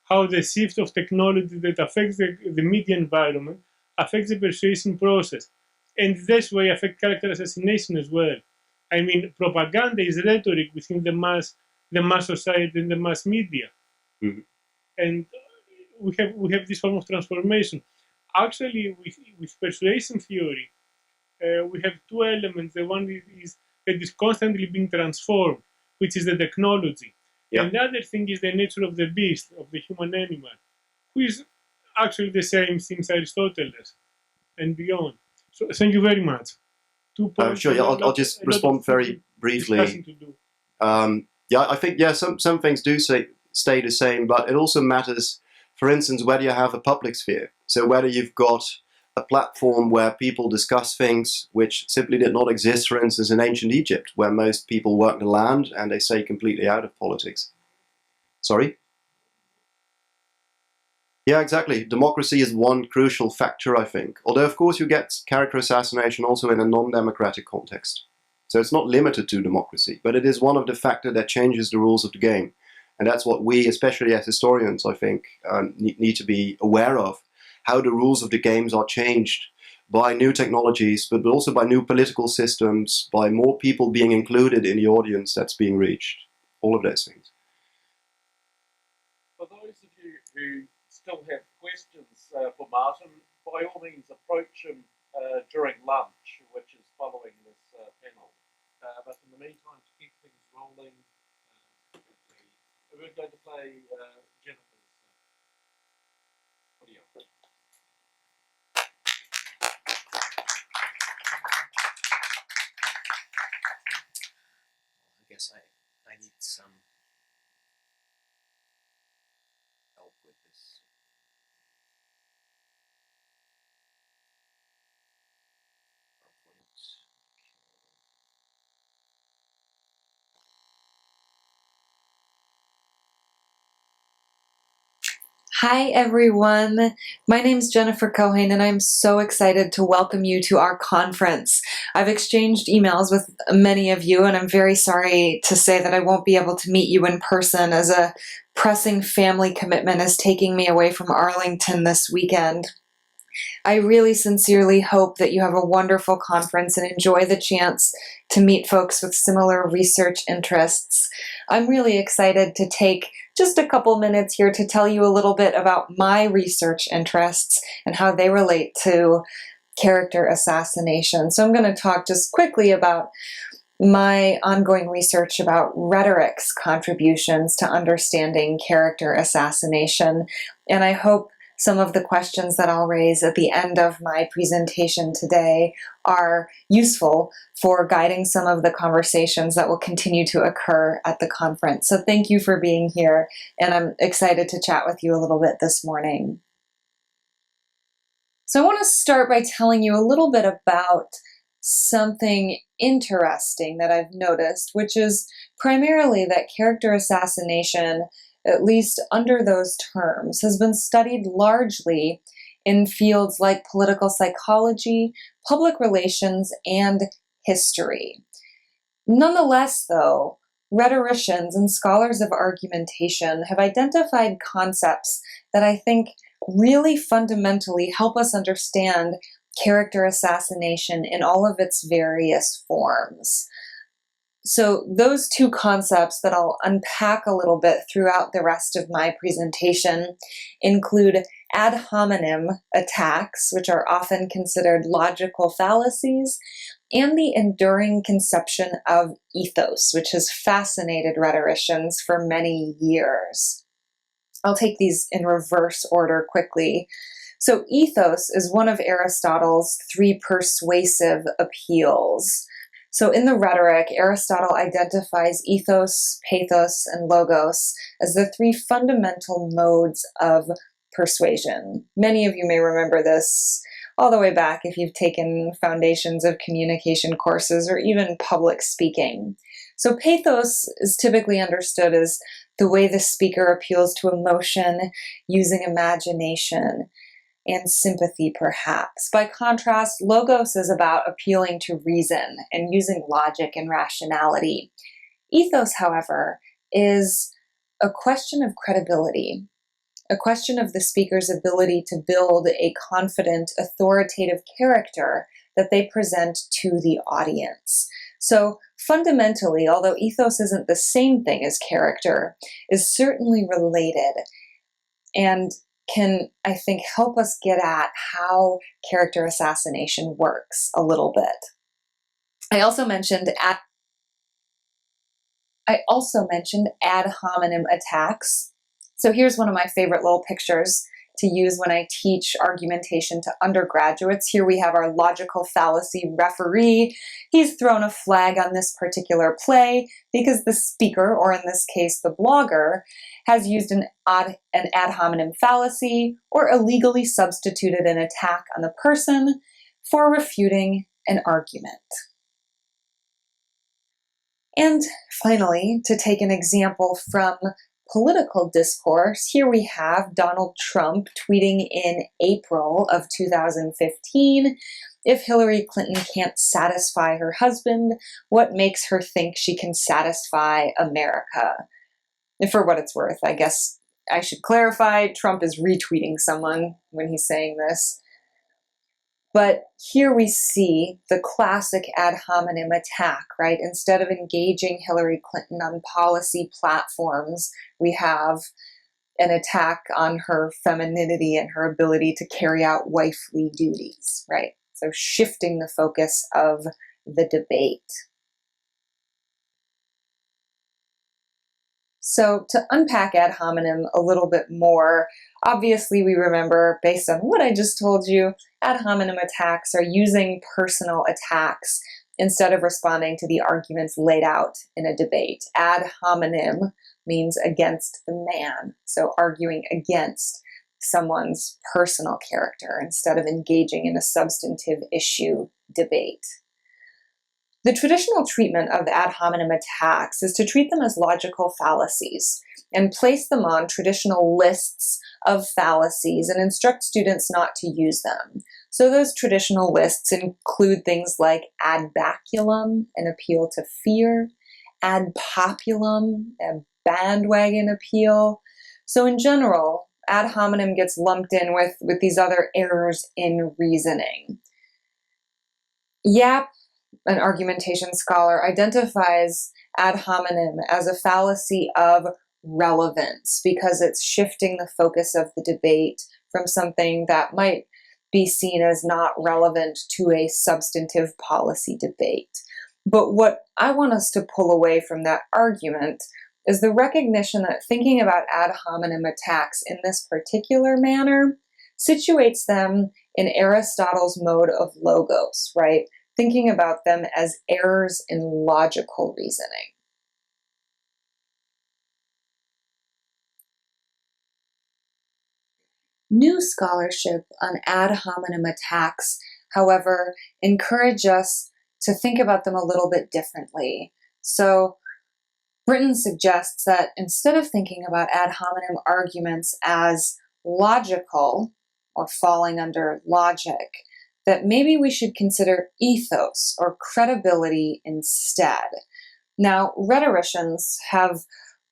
how the shift of technology that affects the media environment affects the persuasion process, and this way affect character assassination as well. I mean, propaganda is rhetoric within the mass society and the mass media, mm-hmm. and we have this form of transformation. Actually, with persuasion theory, we have two elements. The one is that is constantly being transformed, which is the technology. Yeah. And the other thing is the nature of the beast, of the human animal, who is actually the same since Aristotle and beyond. So thank you very much. 2 points. Sure, yeah, I'll just respond very briefly. I think, some things do stay the same, but it also matters, for instance, whether you have a public sphere. So whether you've got a platform where people discuss things which simply did not exist, for instance, in ancient Egypt, where most people work the land and they stay completely out of politics. Sorry? Yeah, exactly. Democracy is one crucial factor, I think. Although, of course, you get character assassination also in a non-democratic context. So it's not limited to democracy, but it is one of the factors that changes the rules of the game. And that's what we, especially as historians, I think, need to be aware of. How the rules of the games are changed by new technologies, but also by new political systems, by more people being included in the audience that's being reached. All of those things. For those of you who still have questions for Martin, by all means approach him during lunch, which is following this panel. But in the meantime, to keep things rolling, we're going to play Jennifer's audio. I guess I need some help with this. Hi everyone, my name is Jennifer Keohane and I'm so excited to welcome you to our conference. I've exchanged emails with many of you and I'm very sorry to say that I won't be able to meet you in person as a pressing family commitment is taking me away from Arlington this weekend. I really sincerely hope that you have a wonderful conference and enjoy the chance to meet folks with similar research interests. I'm really excited to take just a couple minutes here to tell you a little bit about my research interests and how they relate to character assassination. So I'm going to talk just quickly about my ongoing research about Rhetoric's contributions to understanding character assassination. And I hope some of the questions that I'll raise at the end of my presentation today are useful for guiding some of the conversations that will continue to occur at the conference. So thank you for being here, and I'm excited to chat with you a little bit this morning. So I want to start by telling you a little bit about something interesting that I've noticed, which is primarily that character assassination, at least under those terms, has been studied largely in fields like political psychology, public relations, and history. Nonetheless, though, rhetoricians and scholars of argumentation have identified concepts that I think really fundamentally help us understand character assassination in all of its various forms. So those two concepts that I'll unpack a little bit throughout the rest of my presentation include ad hominem attacks, which are often considered logical fallacies, and the enduring conception of ethos, which has fascinated rhetoricians for many years. I'll take these in reverse order quickly. So ethos is one of Aristotle's 3 persuasive appeals. So in the Rhetoric, Aristotle identifies ethos, pathos, and logos as the 3 fundamental modes of persuasion. Many of you may remember this all the way back if you've taken foundations of communication courses or even public speaking. So pathos is typically understood as the way the speaker appeals to emotion using imagination and sympathy, perhaps. By contrast, logos is about appealing to reason and using logic and rationality. Ethos, however, is a question of credibility, a question of the speaker's ability to build a confident, authoritative character that they present to the audience. So fundamentally, although ethos isn't the same thing as character, is certainly related and can, I think, help us get at how character assassination works a little bit. I also mentioned ad hominem attacks. So here's one of my favorite little pictures to use when I teach argumentation to undergraduates. Here we have our logical fallacy referee. He's thrown a flag on this particular play because the speaker, or in this case the blogger, has used an ad hominem fallacy or illegally substituted an attack on the person for refuting an argument. And finally, to take an example from political discourse, here we have Donald Trump tweeting in April of 2015, "If Hillary Clinton can't satisfy her husband, what makes her think she can satisfy America?" And for what it's worth, I guess I should clarify, Trump is retweeting someone when he's saying this. But here we see the classic ad hominem attack, right? Instead of engaging Hillary Clinton on policy platforms, we have an attack on her femininity and her ability to carry out wifely duties, right? So shifting the focus of the debate. So to unpack ad hominem a little bit more, obviously we remember, based on what I just told you, ad hominem attacks are using personal attacks instead of responding to the arguments laid out in a debate. Ad hominem means against the man, so arguing against someone's personal character instead of engaging in a substantive issue debate. The traditional treatment of ad hominem attacks is to treat them as logical fallacies and place them on traditional lists of fallacies and instruct students not to use them. So those traditional lists include things like ad baculum, an appeal to fear, ad populum, a bandwagon appeal. So in general, ad hominem gets lumped in with these other errors in reasoning. Yap, an argumentation scholar, identifies ad hominem as a fallacy of relevance because it's shifting the focus of the debate from something that might be seen as not relevant to a substantive policy debate. But what I want us to pull away from that argument is the recognition that thinking about ad hominem attacks in this particular manner situates them in Aristotle's mode of logos, right? Thinking about them as errors in logical reasoning. New scholarship on ad hominem attacks, however, encourage us to think about them a little bit differently. So Brinton suggests that instead of thinking about ad hominem arguments as logical or falling under logic, that maybe we should consider ethos or credibility instead. Now, rhetoricians have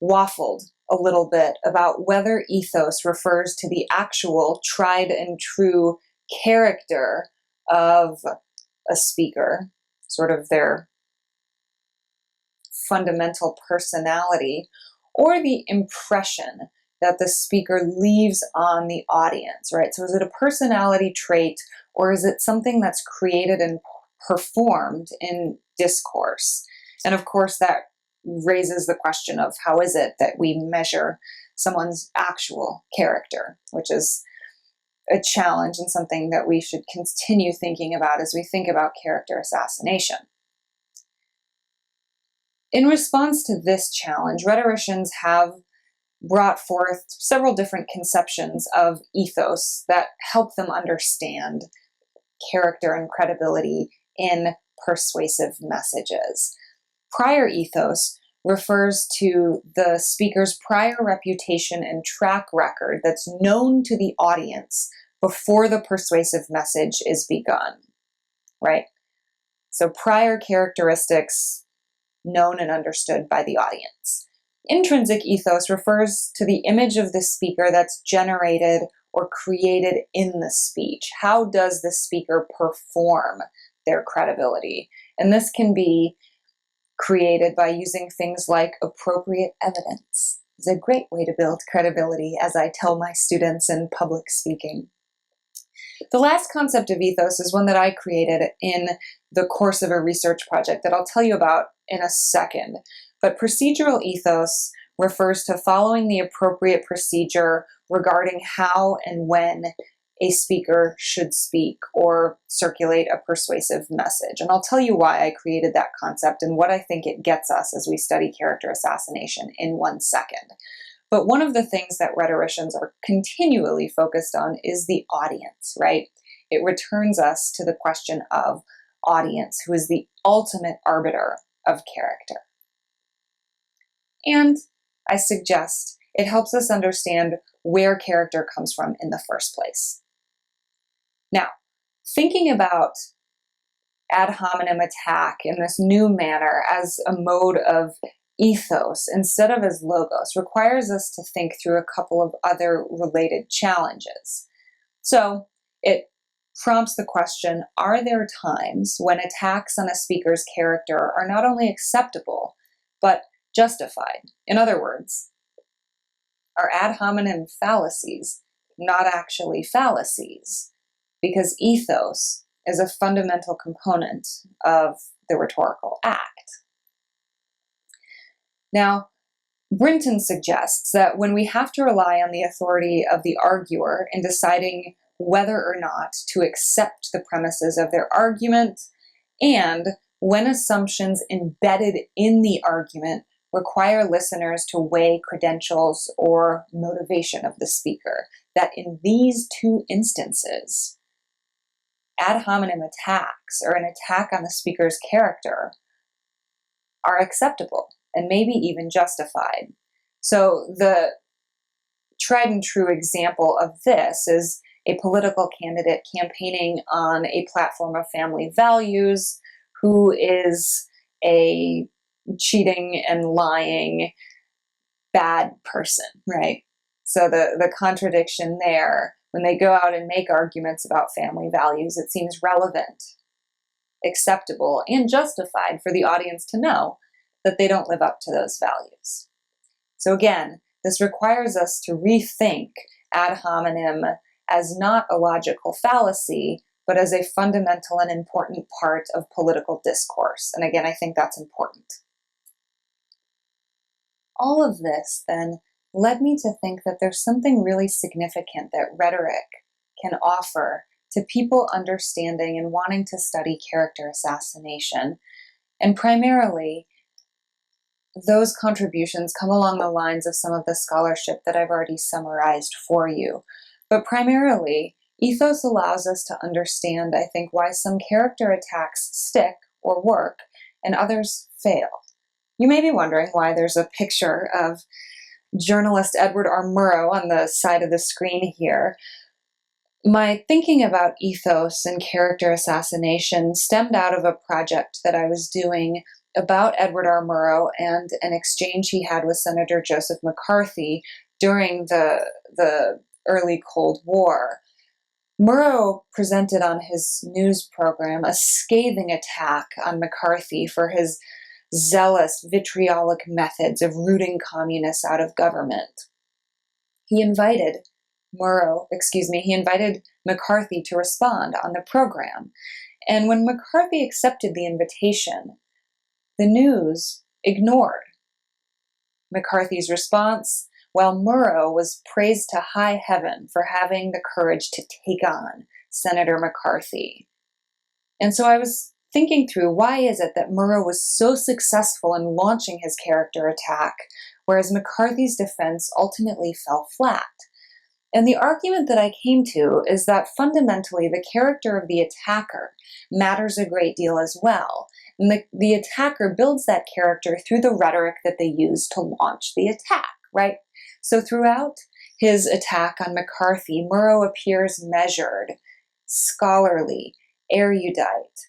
waffled a little bit about whether ethos refers to the actual tried and true character of a speaker, sort of their fundamental personality, or the impression that the speaker leaves on the audience, right? So is it a personality trait, or is it something that's created and performed in discourse? And of course, that raises the question of how is it that we measure someone's actual character, which is a challenge and something that we should continue thinking about as we think about character assassination. In response to this challenge, rhetoricians have brought forth several different conceptions of ethos that help them understand character and credibility in persuasive messages. Prior ethos refers to the speaker's prior reputation and track record that's known to the audience before the persuasive message is begun, right? So prior characteristics known and understood by the audience. Intrinsic ethos refers to the image of the speaker that's generated or created in the speech. How does the speaker perform their credibility? And this can be created by using things like appropriate evidence. It's a great way to build credibility, as I tell my students in public speaking. The last concept of ethos is one that I created in the course of a research project that I'll tell you about in a second. But procedural ethos refers to following the appropriate procedure regarding how and when a speaker should speak or circulate a persuasive message. And I'll tell you why I created that concept and what I think it gets us as we study character assassination in 1 second. But one of the things that rhetoricians are continually focused on is the audience, right? It returns us to the question of audience, who is the ultimate arbiter of character. And I suggest it helps us understand where character comes from in the first place. Now, thinking about ad hominem attack in this new manner as a mode of ethos instead of as logos requires us to think through a couple of other related challenges. So it prompts the question, are there times when attacks on a speaker's character are not only acceptable, but justified? In other words, are ad hominem fallacies not actually fallacies? Because ethos is a fundamental component of the rhetorical act. Now, Brinton suggests that when we have to rely on the authority of the arguer in deciding whether or not to accept the premises of their argument, and when assumptions embedded in the argument require listeners to weigh credentials or motivation of the speaker, that in these two instances, ad hominem attacks or an attack on the speaker's character are acceptable and maybe even justified. So the tried and true example of this is a political candidate campaigning on a platform of family values who is a cheating and lying bad person, right? So the contradiction there, when they go out and make arguments about family values, it seems relevant, acceptable, and justified for the audience to know that they don't live up to those values. So again, this requires us to rethink ad hominem as not a logical fallacy, but as a fundamental and important part of political discourse. And again, I think that's important. All of this then led me to think that there's something really significant that rhetoric can offer to people understanding and wanting to study character assassination. And primarily, those contributions come along the lines of some of the scholarship that I've already summarized for you. But primarily, ethos allows us to understand, I think, why some character attacks stick or work, and others fail. You may be wondering why there's a picture of journalist Edward R. Murrow on the side of the screen here. My thinking about ethos and character assassination stemmed out of a project that I was doing about Edward R. Murrow and an exchange he had with Senator Joseph McCarthy during the early Cold War. Murrow presented on his news program a scathing attack on McCarthy for his zealous, vitriolic methods of rooting communists out of government. He invited McCarthy to respond on the program. And when McCarthy accepted the invitation, the news ignored McCarthy's response, while Murrow was praised to high heaven for having the courage to take on Senator McCarthy. And so I was thinking through, why is it that Murrow was so successful in launching his character attack, whereas McCarthy's defense ultimately fell flat? And the argument that I came to is that fundamentally the character of the attacker matters a great deal as well. And the attacker builds that character through the rhetoric that they use to launch the attack, right? So throughout his attack on McCarthy, Murrow appears measured, scholarly, erudite.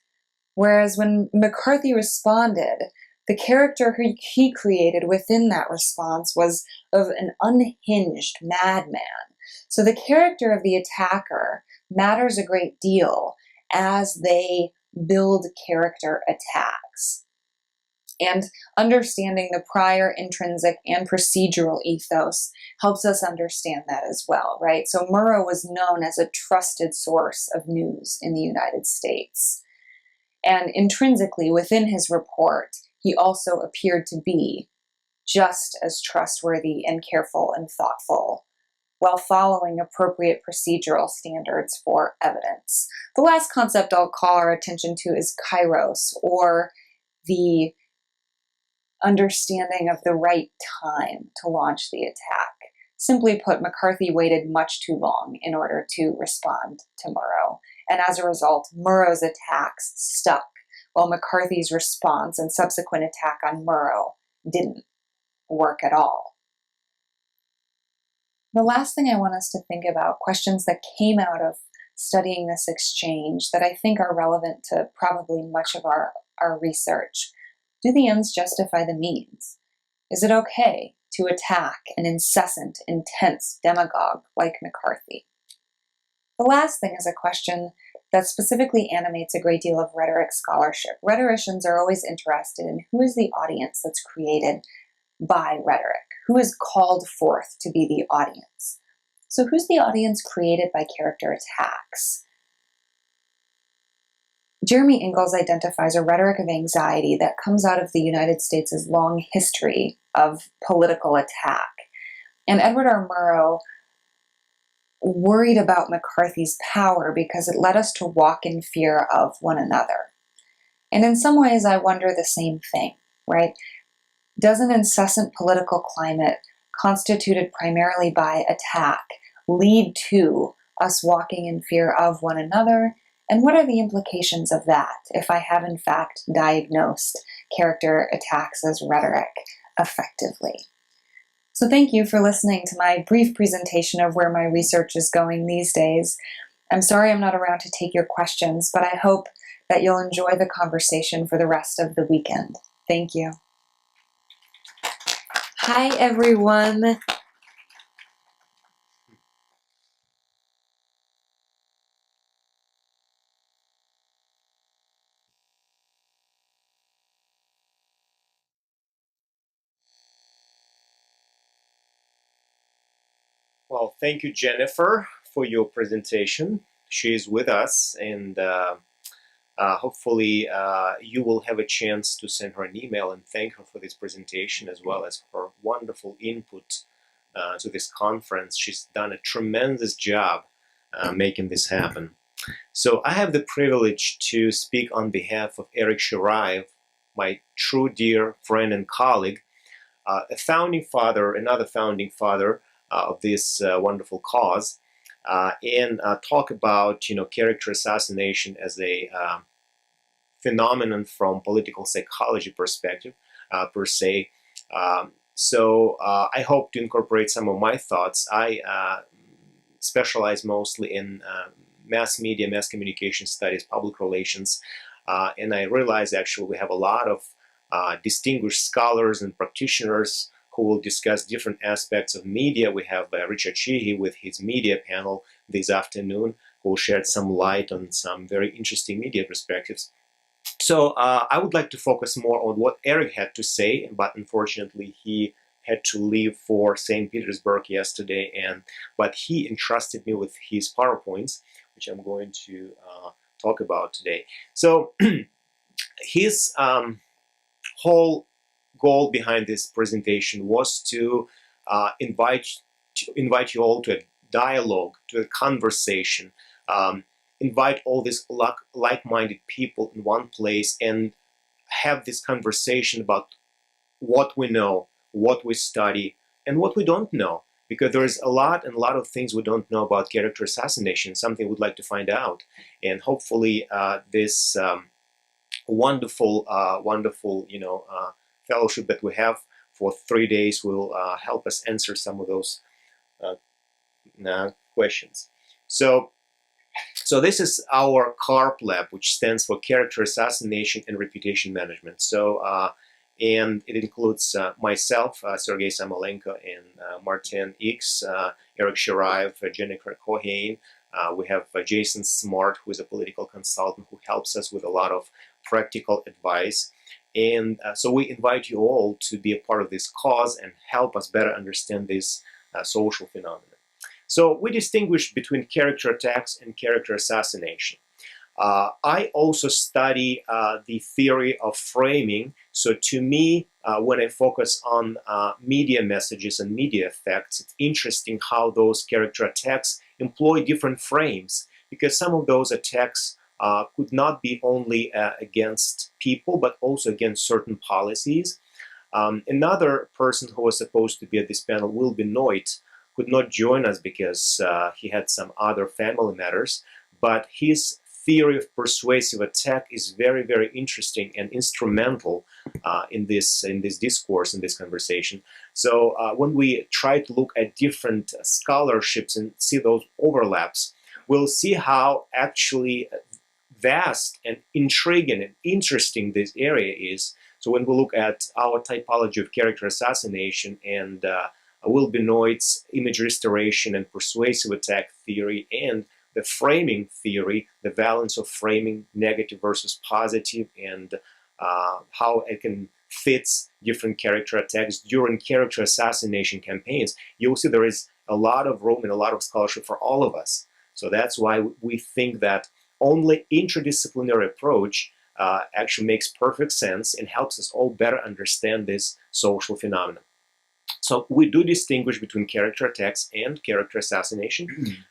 Whereas when McCarthy responded, the character he created within that response was of an unhinged madman. So the character of the attacker matters a great deal as they build character attacks. And understanding the prior intrinsic and procedural ethos helps us understand that as well, right? So Murrow was known as a trusted source of news in the United States. And intrinsically within his report, he also appeared to be just as trustworthy and careful and thoughtful, while following appropriate procedural standards for evidence. The last concept I'll call our attention to is kairos, or the understanding of the right time to launch the attack. Simply put, McCarthy waited much too long in order to respond to Murrow. And as a result, Murrow's attacks stuck, while McCarthy's response and subsequent attack on Murrow didn't work at all. The last thing I want us to think about, questions that came out of studying this exchange that I think are relevant to probably much of our research. Do the ends justify the means? Is it okay to attack an incessant, intense demagogue like McCarthy? The last thing is a question that specifically animates a great deal of rhetoric scholarship. Rhetoricians are always interested in who is the audience that's created by rhetoric, who is called forth to be the audience. So who's the audience created by character attacks? Jeremy Ingalls identifies a rhetoric of anxiety that comes out of the United States' long history of political attack. And Edward R. Murrow worried about McCarthy's power because it led us to walk in fear of one another. And in some ways, I wonder the same thing, right? Does an incessant political climate constituted primarily by attack lead to us walking in fear of one another? And what are the implications of that if I have in fact diagnosed character attacks as rhetoric effectively? So thank you for listening to my brief presentation of where my research is going these days. I'm sorry I'm not around to take your questions, but I hope that you'll enjoy the conversation for the rest of the weekend. Thank you. Hi, everyone. Well, thank you, Jennifer, for your presentation. She is with us, and hopefully you will have a chance to send her an email and thank her for this presentation, as well as her wonderful input to this conference. She's done a tremendous job making this happen. So I have the privilege to speak on behalf of Eric Shiraev, my true dear friend and colleague, a founding father, another founding father of this wonderful cause, and talk about character assassination as a phenomenon from political psychology perspective, per se. I hope to incorporate some of my thoughts. I specialize mostly in mass media, mass communication studies, public relations, and I realize actually we have a lot of distinguished scholars and practitioners who will discuss different aspects of media. We have Richard Sheehy with his media panel this afternoon, who will shed some light on some very interesting media perspectives. So I would like to focus more on what Eric had to say, but unfortunately he had to leave for St. Petersburg yesterday, but he entrusted me with his PowerPoints, which I'm going to talk about today. So his whole goal behind this presentation was to invite you all to a dialogue, to a conversation, invite all these like-minded people in one place and have this conversation about what we know, what we study, and what we don't know. Because there is a lot of things we don't know about character assassination, something we'd like to find out. And hopefully this wonderful fellowship that we have for 3 days will help us answer some of those questions. So this is our CARP lab, which stands for Character Assassination and Reputation Management. And it includes myself, Sergei Samoilenko, and Martijn, Icks, Eric Shiraev, Jennifer Keohane. We have Jason Smart, who is a political consultant who helps us with a lot of practical advice. And so we invite you all to be a part of this cause and help us better understand this social phenomenon. So we distinguish between character attacks and character assassination. I also study the theory of framing. So to me, when I focus on media messages and media effects, it's interesting how those character attacks employ different frames, because some of those attacks could not be only against people, but also against certain policies. Another person who was supposed to be at this panel, Will Benoit, could not join us because he had some other family matters, but his theory of persuasive attack is very, very interesting and instrumental in this discourse, in this conversation. So when we try to look at different scholarships and see those overlaps, we'll see how actually vast and intriguing and interesting this area is. So when we look at our typology of character assassination and Will Benoit's image restoration and persuasive attack theory, and the framing theory, the balance of framing negative versus positive, and how it can fit different character attacks during character assassination campaigns, you'll see there is a lot of room and a lot of scholarship for all of us. So that's why we think that only interdisciplinary approach actually makes perfect sense and helps us all better understand this social phenomenon. So we do distinguish between character attacks and character assassination.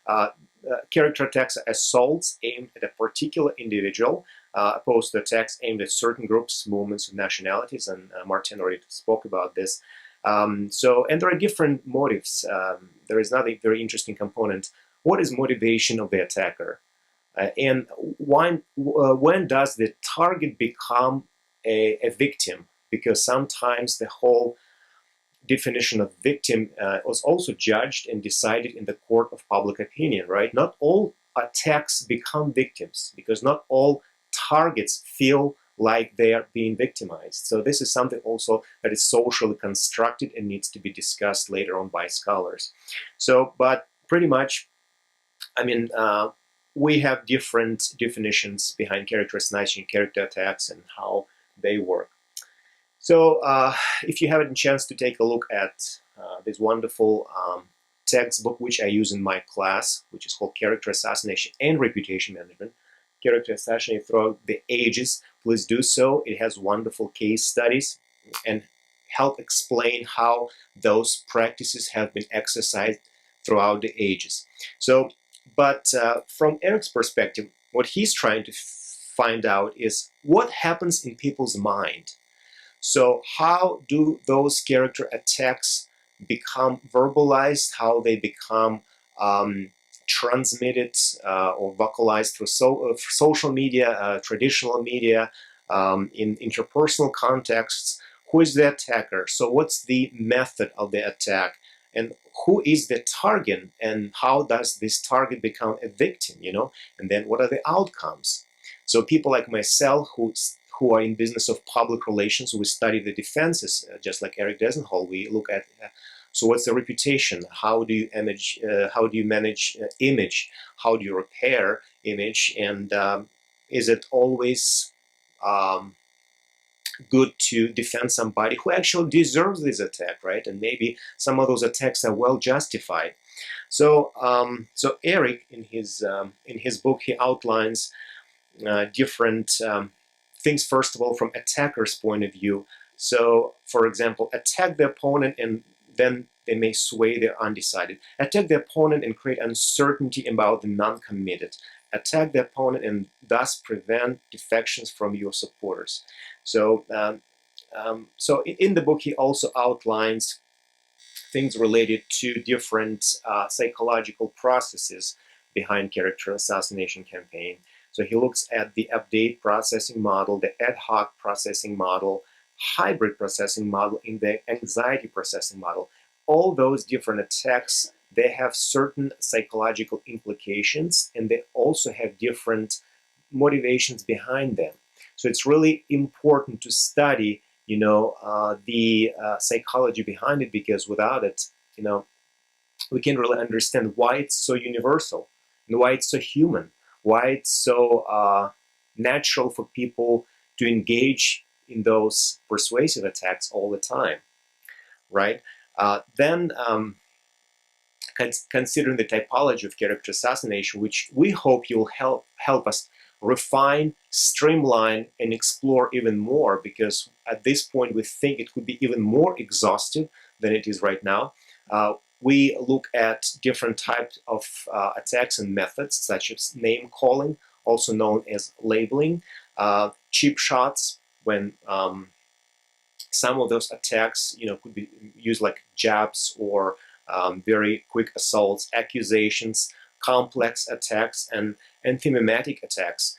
Character attacks are assaults aimed at a particular individual, opposed to attacks aimed at certain groups, movements, and nationalities, and Martijn already spoke about this. And there are different motives. There is another very interesting component. What is motivation of the attacker? And when does the target become a victim? Because sometimes the whole definition of victim was also judged and decided in the court of public opinion, right? Not all attacks become victims, because not all targets feel like they are being victimized. So this is something also that is socially constructed and needs to be discussed later on by scholars. So, but pretty much, I mean, we have different definitions behind character assassination, character attacks, and how they work. So if you haven't a chance to take a look at this wonderful textbook, which I use in my class, which is called Character Assassination and Reputation Management, Character Assassination Throughout the Ages, please do so. It has wonderful case studies and help explain how those practices have been exercised throughout the ages. So, but from Eric's perspective, what he's trying to find out is what happens in people's mind. So how do those character attacks become verbalized, how they become transmitted or vocalized through social media, traditional media, in interpersonal contexts. Who is the attacker? So what's the method of the attack? And who is the target? And how does this target become a victim, you know? And then what are the outcomes? So people like myself who are in business of public relations, we study the defenses, just like Eric Desenhall. We look at so what's the reputation? How do you manage image? How do you repair image? And is it always good to defend somebody who actually deserves this attack, right? And maybe some of those attacks are well justified. So, so Eric in his book, he outlines different things. First of all, from attacker's point of view. So, for example, attack the opponent and then they may sway the undecided. Attack the opponent and create uncertainty about the non-committed. Attack the opponent and thus prevent defections from your supporters. So, so in the book, he also outlines things related to different psychological processes behind character assassination campaign. So he looks at the update processing model, the ad hoc processing model, hybrid processing model, and the anxiety processing model. All those different attacks, they have certain psychological implications, and they also have different motivations behind them. So it's really important to study, you know, the psychology behind it, because without it, you know, we can't really understand why it's so universal and why it's so human, why it's so natural for people to engage in those persuasive attacks all the time, right? Then considering the typology of character assassination, which we hope you'll help us refine, streamline, and explore even more, because at this point we think it could be even more exhaustive than it is right now. We look at different types of attacks and methods, such as name calling, also known as labeling, cheap shots, when some of those attacks, you know, could be used like jabs or very quick assaults, accusations, complex attacks, and thematic attacks,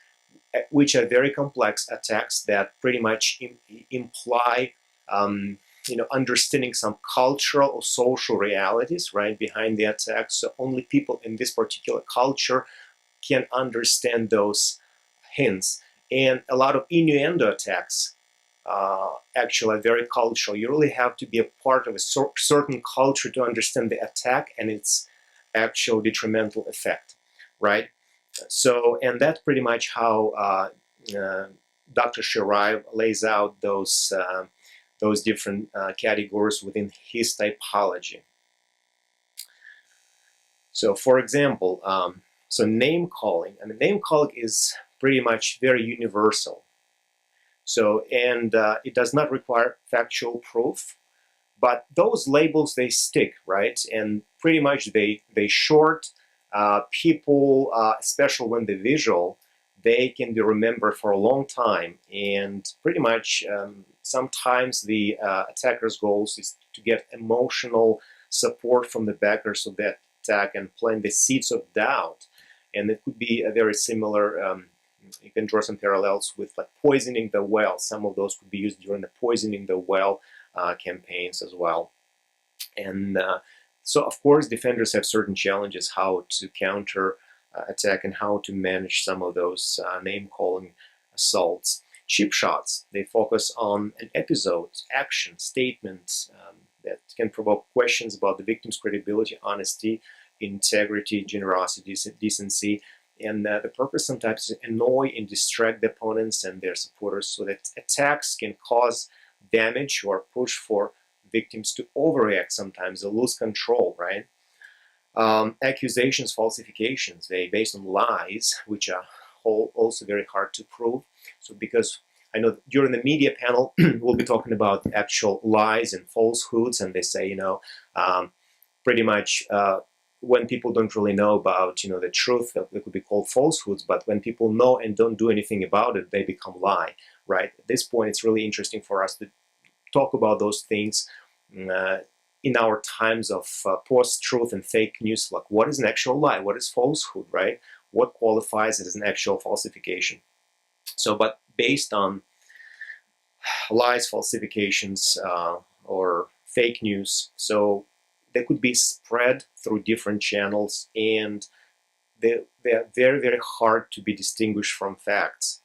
which are very complex attacks that pretty much imply, you know, understanding some cultural or social realities, right, behind the attack. So only people in this particular culture can understand those hints. And a lot of innuendo attacks actually are very cultural. You really have to be a part of a certain culture to understand the attack and its actual detrimental effect, right? So, and that's pretty much how Dr. Shiraev lays out those different categories within his typology. So, for example, so name calling. I mean, name calling is pretty much very universal. So, and it does not require factual proof, but those labels, they stick, right? And pretty much they short. People, especially when they're visual, they can be remembered for a long time. And pretty much sometimes the attacker's goals is to get emotional support from the backers of that attack and plant the seeds of doubt. And it could be a very similar, you can draw some parallels with like poisoning the well. Some of those could be used during the poisoning the well campaigns as well. And so, of course, defenders have certain challenges how to counter attack and how to manage some of those name-calling assaults. Cheap shots, they focus on an episode, action, statement that can provoke questions about the victim's credibility, honesty, integrity, generosity, decency. And the purpose sometimes is to annoy and distract the opponents and their supporters so that attacks can cause damage or push for victims to overreact sometimes, or lose control, right? Accusations, falsifications, they based on lies, which are also very hard to prove. So because I know during the media panel, we'll be talking about actual lies and falsehoods, and they say, you know, pretty much when people don't really know about, you know, the truth, they could be called falsehoods, but when people know and don't do anything about it, they become lie, right? At this point, it's really interesting for us to talk about those things in our times of post-truth and fake news, like what is an actual lie, what is falsehood, right? What qualifies as an actual falsification? So, but based on lies, falsifications, or fake news, so they could be spread through different channels, and they're very, very hard to be distinguished from facts.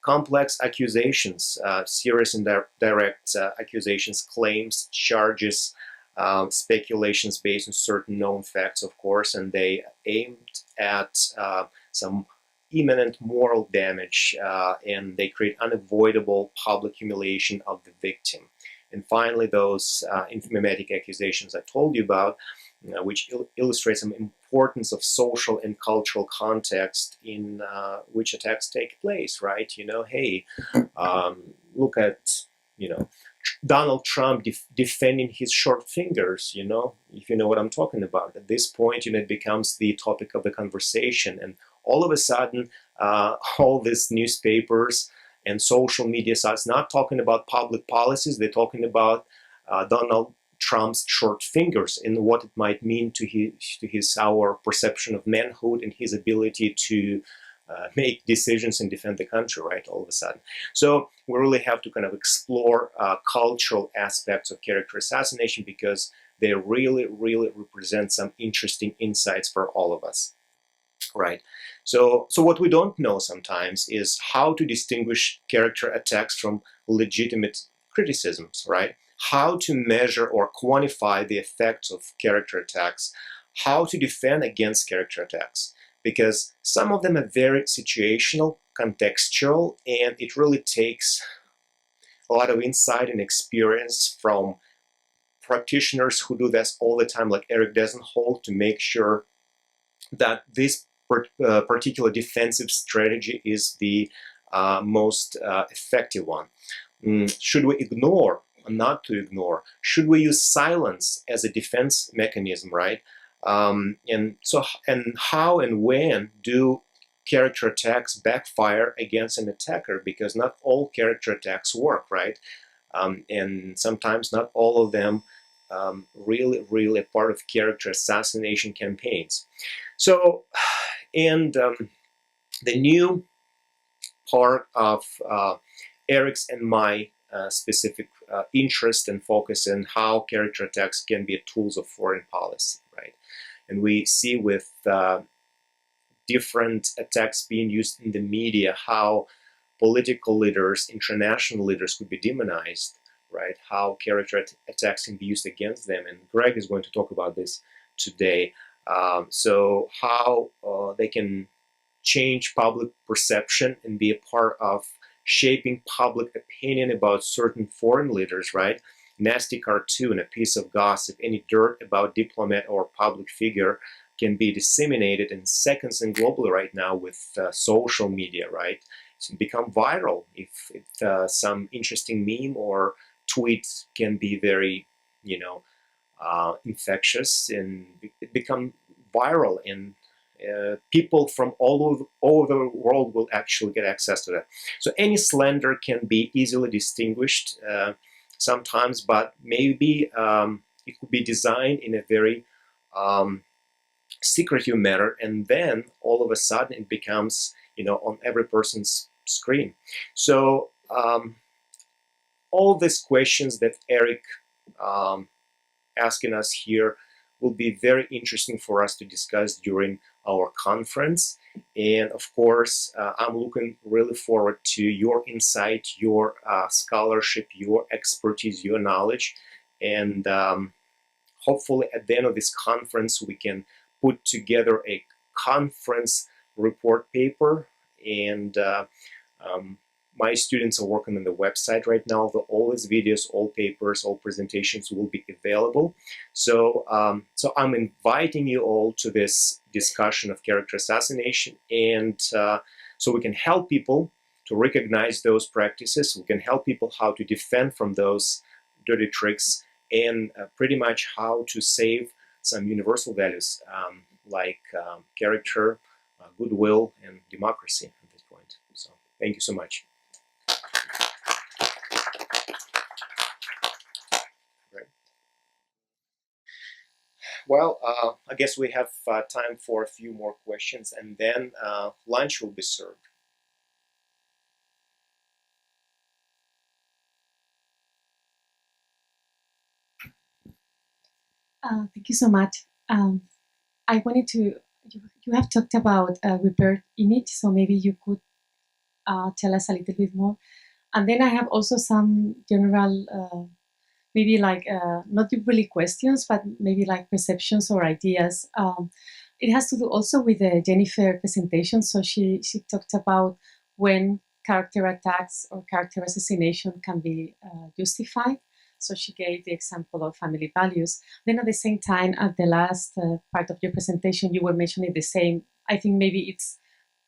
Complex accusations, serious and direct accusations, claims, charges, speculations based on certain known facts, of course, and they aimed at some imminent moral damage, and they create unavoidable public humiliation of the victim. And finally, those infamous accusations I told you about, which illustrate some importance of social and cultural context in which attacks take place, right? You know, hey, look at, you know, Donald Trump defending his short fingers, you know, if you know what I'm talking about. At this point, you know, it becomes the topic of the conversation, and all of a sudden, all these newspapers and social media sites not talking about public policies, they're talking about Donald Trump's short fingers and what it might mean to our perception of manhood and his ability to make decisions and defend the country, right, all of a sudden. So we really have to kind of explore cultural aspects of character assassination, because they really, really represent some interesting insights for all of us, right? So what we don't know sometimes is how to distinguish character attacks from legitimate criticisms, right? How to measure or quantify the effects of character attacks, how to defend against character attacks, because some of them are very situational, contextual, and it really takes a lot of insight and experience from practitioners who do this all the time, like Eric Desenhold, to make sure that this particular defensive strategy is the most effective one. Should we ignore or not to ignore? Should we use silence as a defense mechanism, right? And how and when do character attacks backfire against an attacker? Because not all character attacks work, right? And sometimes not all of them really a part of character assassination campaigns. So, and the new part of Eric's and my specific interest and focus in how character attacks can be tools of foreign policy, right? And we see with different attacks being used in the media how political leaders, international leaders could be demonized, right? How character attacks can be used against them. And Greg is going to talk about this today. So how they can change public perception and be a part of shaping public opinion about certain foreign leaders, right? Nasty cartoon, a piece of gossip, any dirt about diplomat or public figure can be disseminated in seconds and globally right now with social media, right? It's become viral. If some interesting meme or tweet can be very, you know, infectious, and it become viral, and people from all over the world will actually get access to that. So any slander can be easily distinguished sometimes, but maybe it could be designed in a very secretive manner, and then all of a sudden it becomes, you know, on every person's screen. So all these questions that Eric asking us here will be very interesting for us to discuss during our conference. And of course, I'm looking really forward to your insight, your scholarship, your expertise, your knowledge. And hopefully at the end of this conference, we can put together a conference report paper. And my students are working on the website right now. All these videos, all papers, all presentations will be available. So, I'm inviting you all to this discussion of character assassination, and so we can help people to recognize those practices. We can help people how to defend from those dirty tricks, and pretty much how to save some universal values like character, goodwill, and democracy at this point. So, thank you so much. Well, I guess we have time for a few more questions, and then lunch will be served. Thank you so much. I wanted to, you have talked about rebirth image, so maybe you could tell us a little bit more. And then I have also some general, maybe like, not really questions, but maybe like perceptions or ideas. It has to do also with the Jennifer presentation. So she talked about when character attacks or character assassination can be justified. So she gave the example of family values. Then at the same time, at the last part of your presentation, you were mentioning the same. I think maybe it's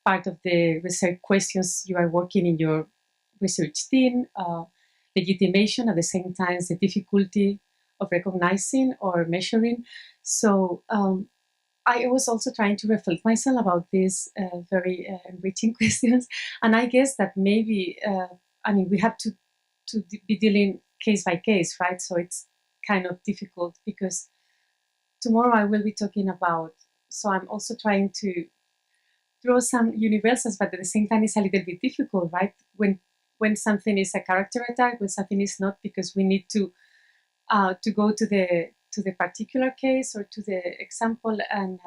part of the research questions you are working in your research team, legitimation, at the same time, the difficulty of recognizing or measuring. So I was also trying to reflect myself about these very enriching questions. And I guess that maybe, I mean, we have to be dealing case by case, right? So it's kind of difficult because tomorrow I will be talking about, so I'm also trying to draw some universals, but at the same time it's a little bit difficult, right? When something is a character attack, when something is not, because we need to go to the particular case or to the example, and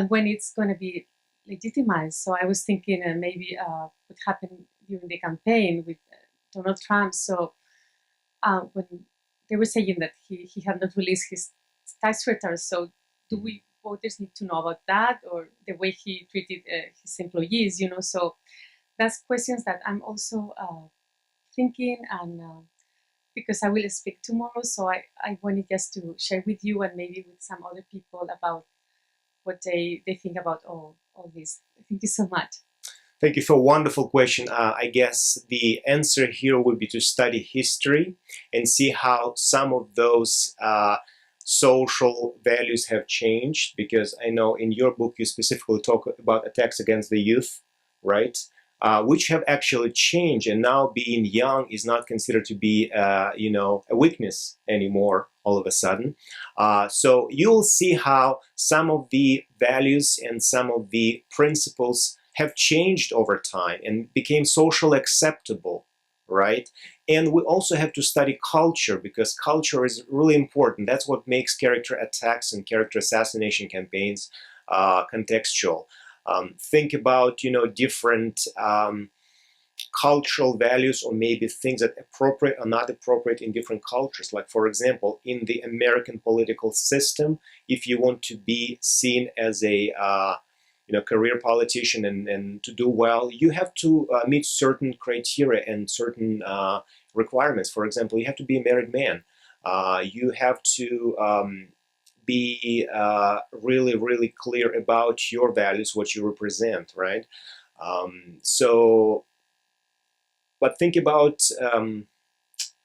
when it's going to be legitimized. So I was thinking maybe what happened during the campaign with Donald Trump. So when they were saying that he had not released his tax returns, so do we voters need to know about that, or the way he treated his employees? You know, so that's questions that I'm also thinking, and because I will speak tomorrow, so I wanted just to share with you and maybe with some other people about what they think about all this. Thank you so much. Thank you for a wonderful question. I guess the answer here would be to study history and see how some of those social values have changed, because I know in your book you specifically talk about attacks against the youth, right? Which have actually changed, and now being young is not considered to be, you know, a weakness anymore all of a sudden. So you'll see how some of the values and some of the principles have changed over time and became socially acceptable, right? And we also have to study culture, because culture is really important. That's what makes character attacks and character assassination campaigns contextual. Think about, you know, different cultural values, or maybe things that appropriate or not appropriate in different cultures. Like, for example, in the American political system, if you want to be seen as a you know, career politician and to do well, you have to meet certain criteria and certain requirements. For example, you have to be a married man. You have to be really, really clear about your values, what you represent, right? But think about,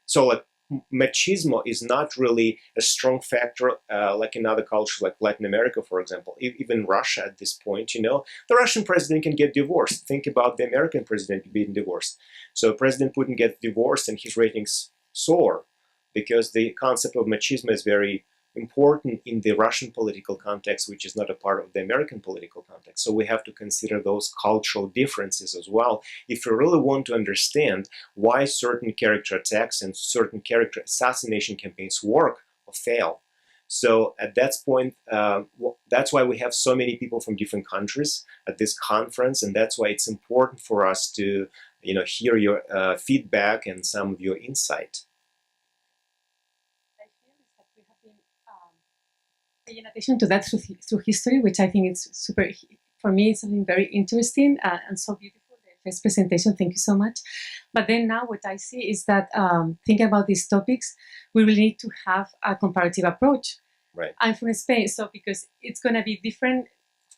so like machismo is not really a strong factor like in other cultures, like Latin America, for example. Even Russia at this point, you know, the Russian president can get divorced. Think about the American president being divorced. So President Putin gets divorced and his ratings soar, because the concept of machismo is very important in the Russian political context, which is not a part of the American political context. So we have to consider those cultural differences as well if you really want to understand why certain character attacks and certain character assassination campaigns work or fail. So at that point, that's why we have so many people from different countries at this conference, and that's why it's important for us to, you know, hear your feedback and some of your insight. Paying attention to that through history, which I think is super, for me, it's something very interesting and so beautiful. The first presentation, thank you so much. But then now what I see is that thinking about these topics, we will need to have a comparative approach. Right. I'm from Spain, so because it's going to be different.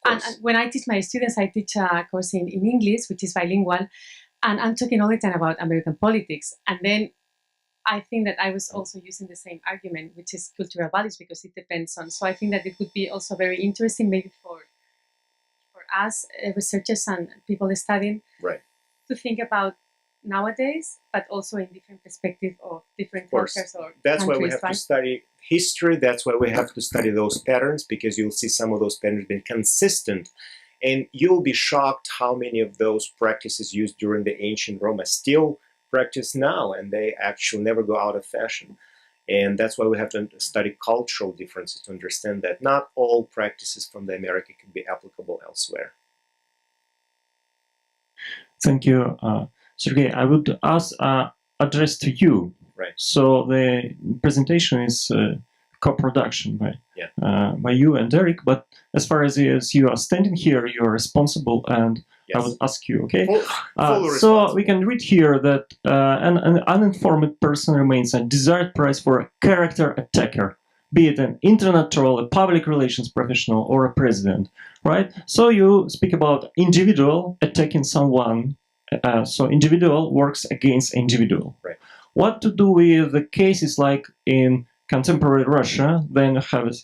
And when I teach my students, I teach a course in English, which is bilingual, and I'm talking all the time about American politics. And then I think that I was also using the same argument, which is cultural values, because it depends on. So I think that it would be also very interesting, maybe for us researchers and people studying, right, to think about nowadays, but also in different perspective of different Of course. cultures or That's why we countries, have to right? study history. That's why we have to study those patterns, because you'll see some of those patterns being consistent. And you'll be shocked how many of those practices used during the ancient Rome are still practiced now, and they actually never go out of fashion. And that's why we have to study cultural differences to understand that not all practices from the America can be applicable elsewhere. Thank you, Sergei. I would address to you. Right. So the presentation is co-production by you and Derek. But as far as you are standing here, you are responsible, and Yes. I would ask you, okay? Fully So we can read here that an uninformed person remains a desired prize for a character attacker, be it an internet troll, a public relations professional, or a president, right? So you speak about individual attacking someone. So individual works against individual. Right. What to do with the cases like in contemporary Russia? Then you have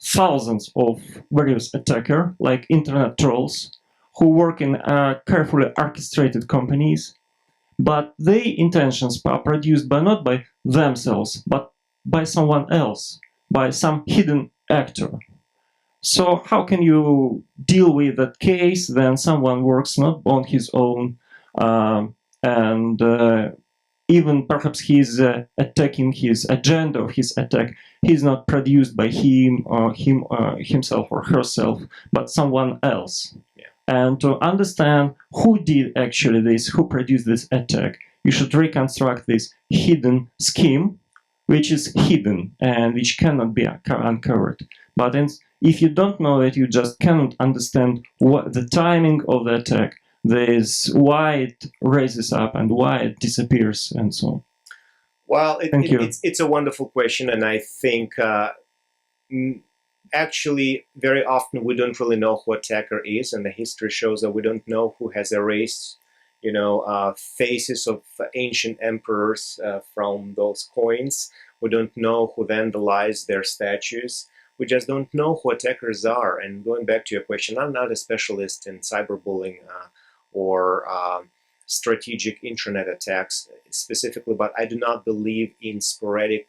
thousands of various attackers, like internet trolls, who work in carefully orchestrated companies, but their intentions are produced not by themselves, but by someone else, by some hidden actor. So how can you deal with that case? Then someone works not on his own, and even perhaps he's attacking his agenda or his attack. He's not produced by him or himself or herself, but someone else. Yeah. And to understand who did actually this, who produced this attack, you should reconstruct this hidden scheme, which is hidden and which cannot be uncovered. But if you don't know it, you just cannot understand what the timing of the attack, why it raises up and why it disappears and so on. Well, Thank you. It's a wonderful question, and I think actually very often we don't really know who attacker is, and the history shows that we don't know who has erased, faces of ancient emperors from those coins. We don't know who vandalized their statues. We just don't know who attackers are. And going back to your question, I'm not a specialist in cyberbullying or strategic internet attacks specifically, but I do not believe in sporadic,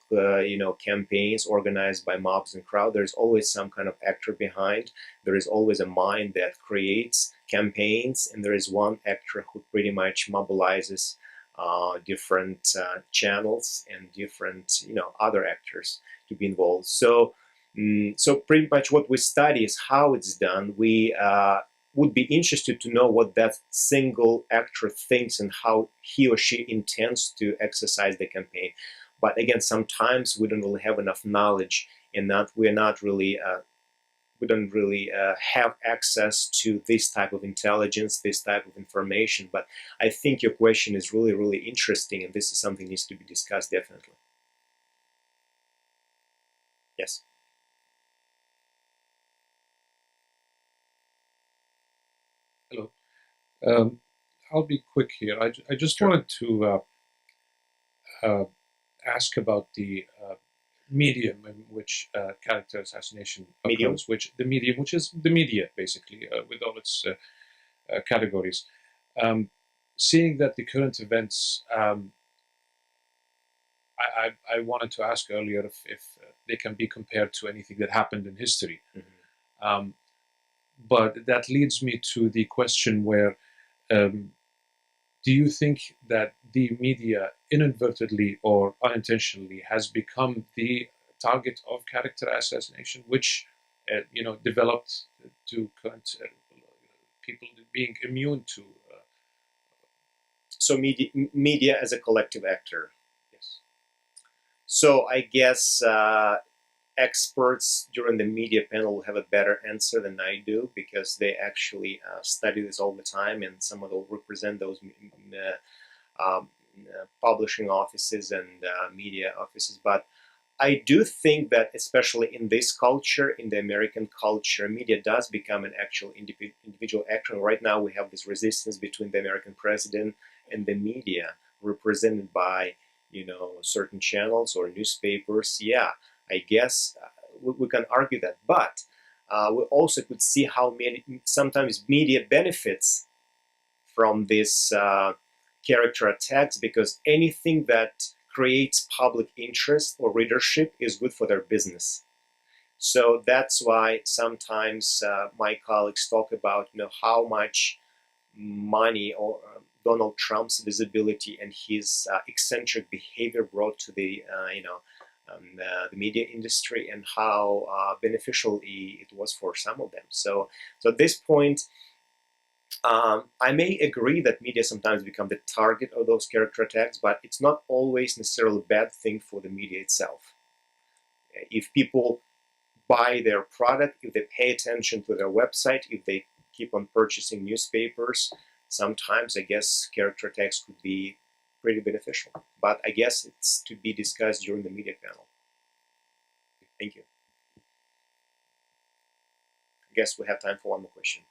campaigns organized by mobs and crowd. There's always some kind of actor behind. There is always a mind that creates campaigns, and there is one actor who pretty much mobilizes different channels and different, other actors to be involved. So pretty much what we study is how it's done. We would be interested to know what that single actor thinks and how he or she intends to exercise the campaign. But again, sometimes we don't really have enough knowledge, and we don't really have access to this type of intelligence, this type of information. But I think your question is really, really interesting, and this is something that needs to be discussed definitely. Yes. Hello. I'll be quick here. I just wanted to ask about the medium in which character assassination occurs, which is the media, basically, with all its categories. Seeing that the current events, I wanted to ask earlier if they can be compared to anything that happened in history. Mm-hmm. But that leads me to the question where, do you think that the media inadvertently or unintentionally has become the target of character assassination, which, developed to current people being immune to? So media as a collective actor. Yes. So I guess experts during the media panel will have a better answer than I do, because they actually study this all the time, and some of them represent those publishing offices and media offices. But I do think that, especially in this culture, in the American culture, media does become an actual individual actor. And right now we have this resistance between the American president and the media, represented by, certain channels or newspapers. Yeah, I guess we can argue that. But we also could see how sometimes media benefits from this character attacks, because anything that creates public interest or readership is good for their business. So that's why sometimes my colleagues talk about, how much money or Donald Trump's visibility and his eccentric behavior brought to the the media industry, and how beneficial it was for some of them. So at this point, I may agree that media sometimes become the target of those character attacks, but it's not always necessarily a bad thing for the media itself. If people buy their product, if they pay attention to their website, if they keep on purchasing newspapers, sometimes I guess character attacks could be pretty beneficial. But I guess it's to be discussed during the media panel. Thank you. I guess we have time for one more question.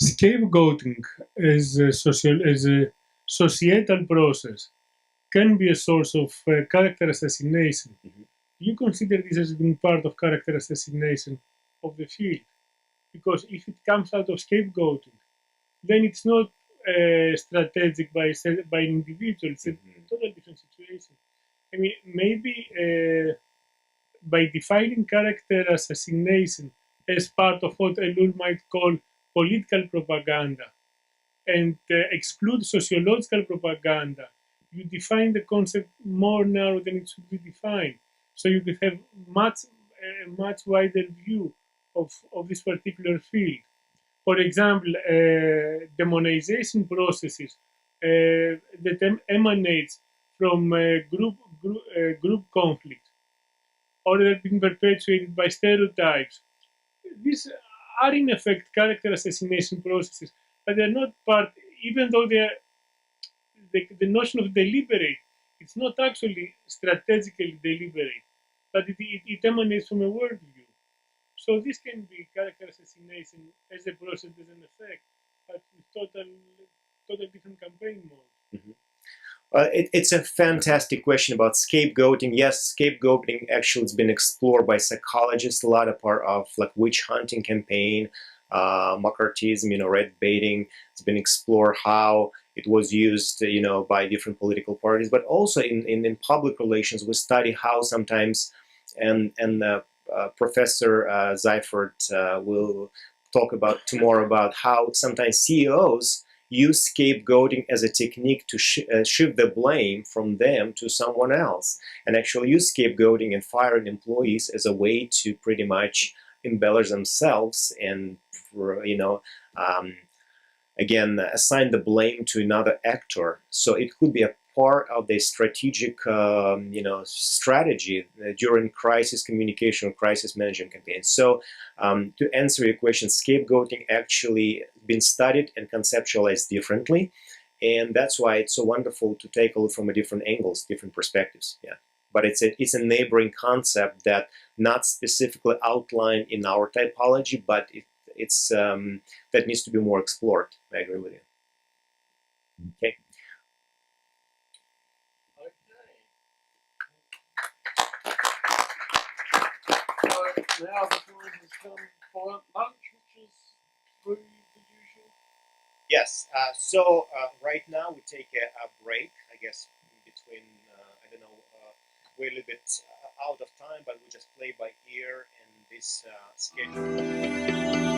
Scapegoating as a societal process can be a source of character assassination. Mm-hmm. Do you consider this as being part of character assassination of the field? Because if it comes out of scapegoating, then it's not strategic by an individual. It's a totally different situation. I mean, maybe by defining character assassination as part of what Elul might call political propaganda and exclude sociological propaganda, you define the concept more narrow than it should be defined. So you could have a much wider view of this particular field. For example, demonization processes that emanates from group conflict, or that are being perpetuated by stereotypes. These are in effect character assassination processes, but they're not part, even though they're the notion of deliberate, it's not actually strategically deliberate, but it emanates from a worldview. So this can be character assassination as a process, as an effect, but with total different campaign mode. Mm-hmm. It's a fantastic question about scapegoating. Yes, scapegoating actually has been explored by psychologists a lot, a part of like witch hunting campaign, McCarthyism, red baiting. It's been explored how it was used, by different political parties, but also in public relations. We study how sometimes, and Professor Seifert will talk about tomorrow about how sometimes CEOs use scapegoating as a technique to shift the blame from them to someone else, and actually use scapegoating and firing employees as a way to pretty much embellish themselves and, again, assign the blame to another actor. So it could be a part of the strategic, strategy during crisis communication or crisis management campaigns. So to answer your question, scapegoating actually been studied and conceptualized differently, and that's why it's so wonderful to take a look from a different angles, different perspectives. Yeah, but it's a neighboring concept that not specifically outlined in our typology, but it's that needs to be more explored. I agree with you. Okay. So now the time has come for lunch, which is food as usual. Yes. So right now we take a break. I guess in between. I don't know. We're a little bit out of time, but we just play by ear and this schedule.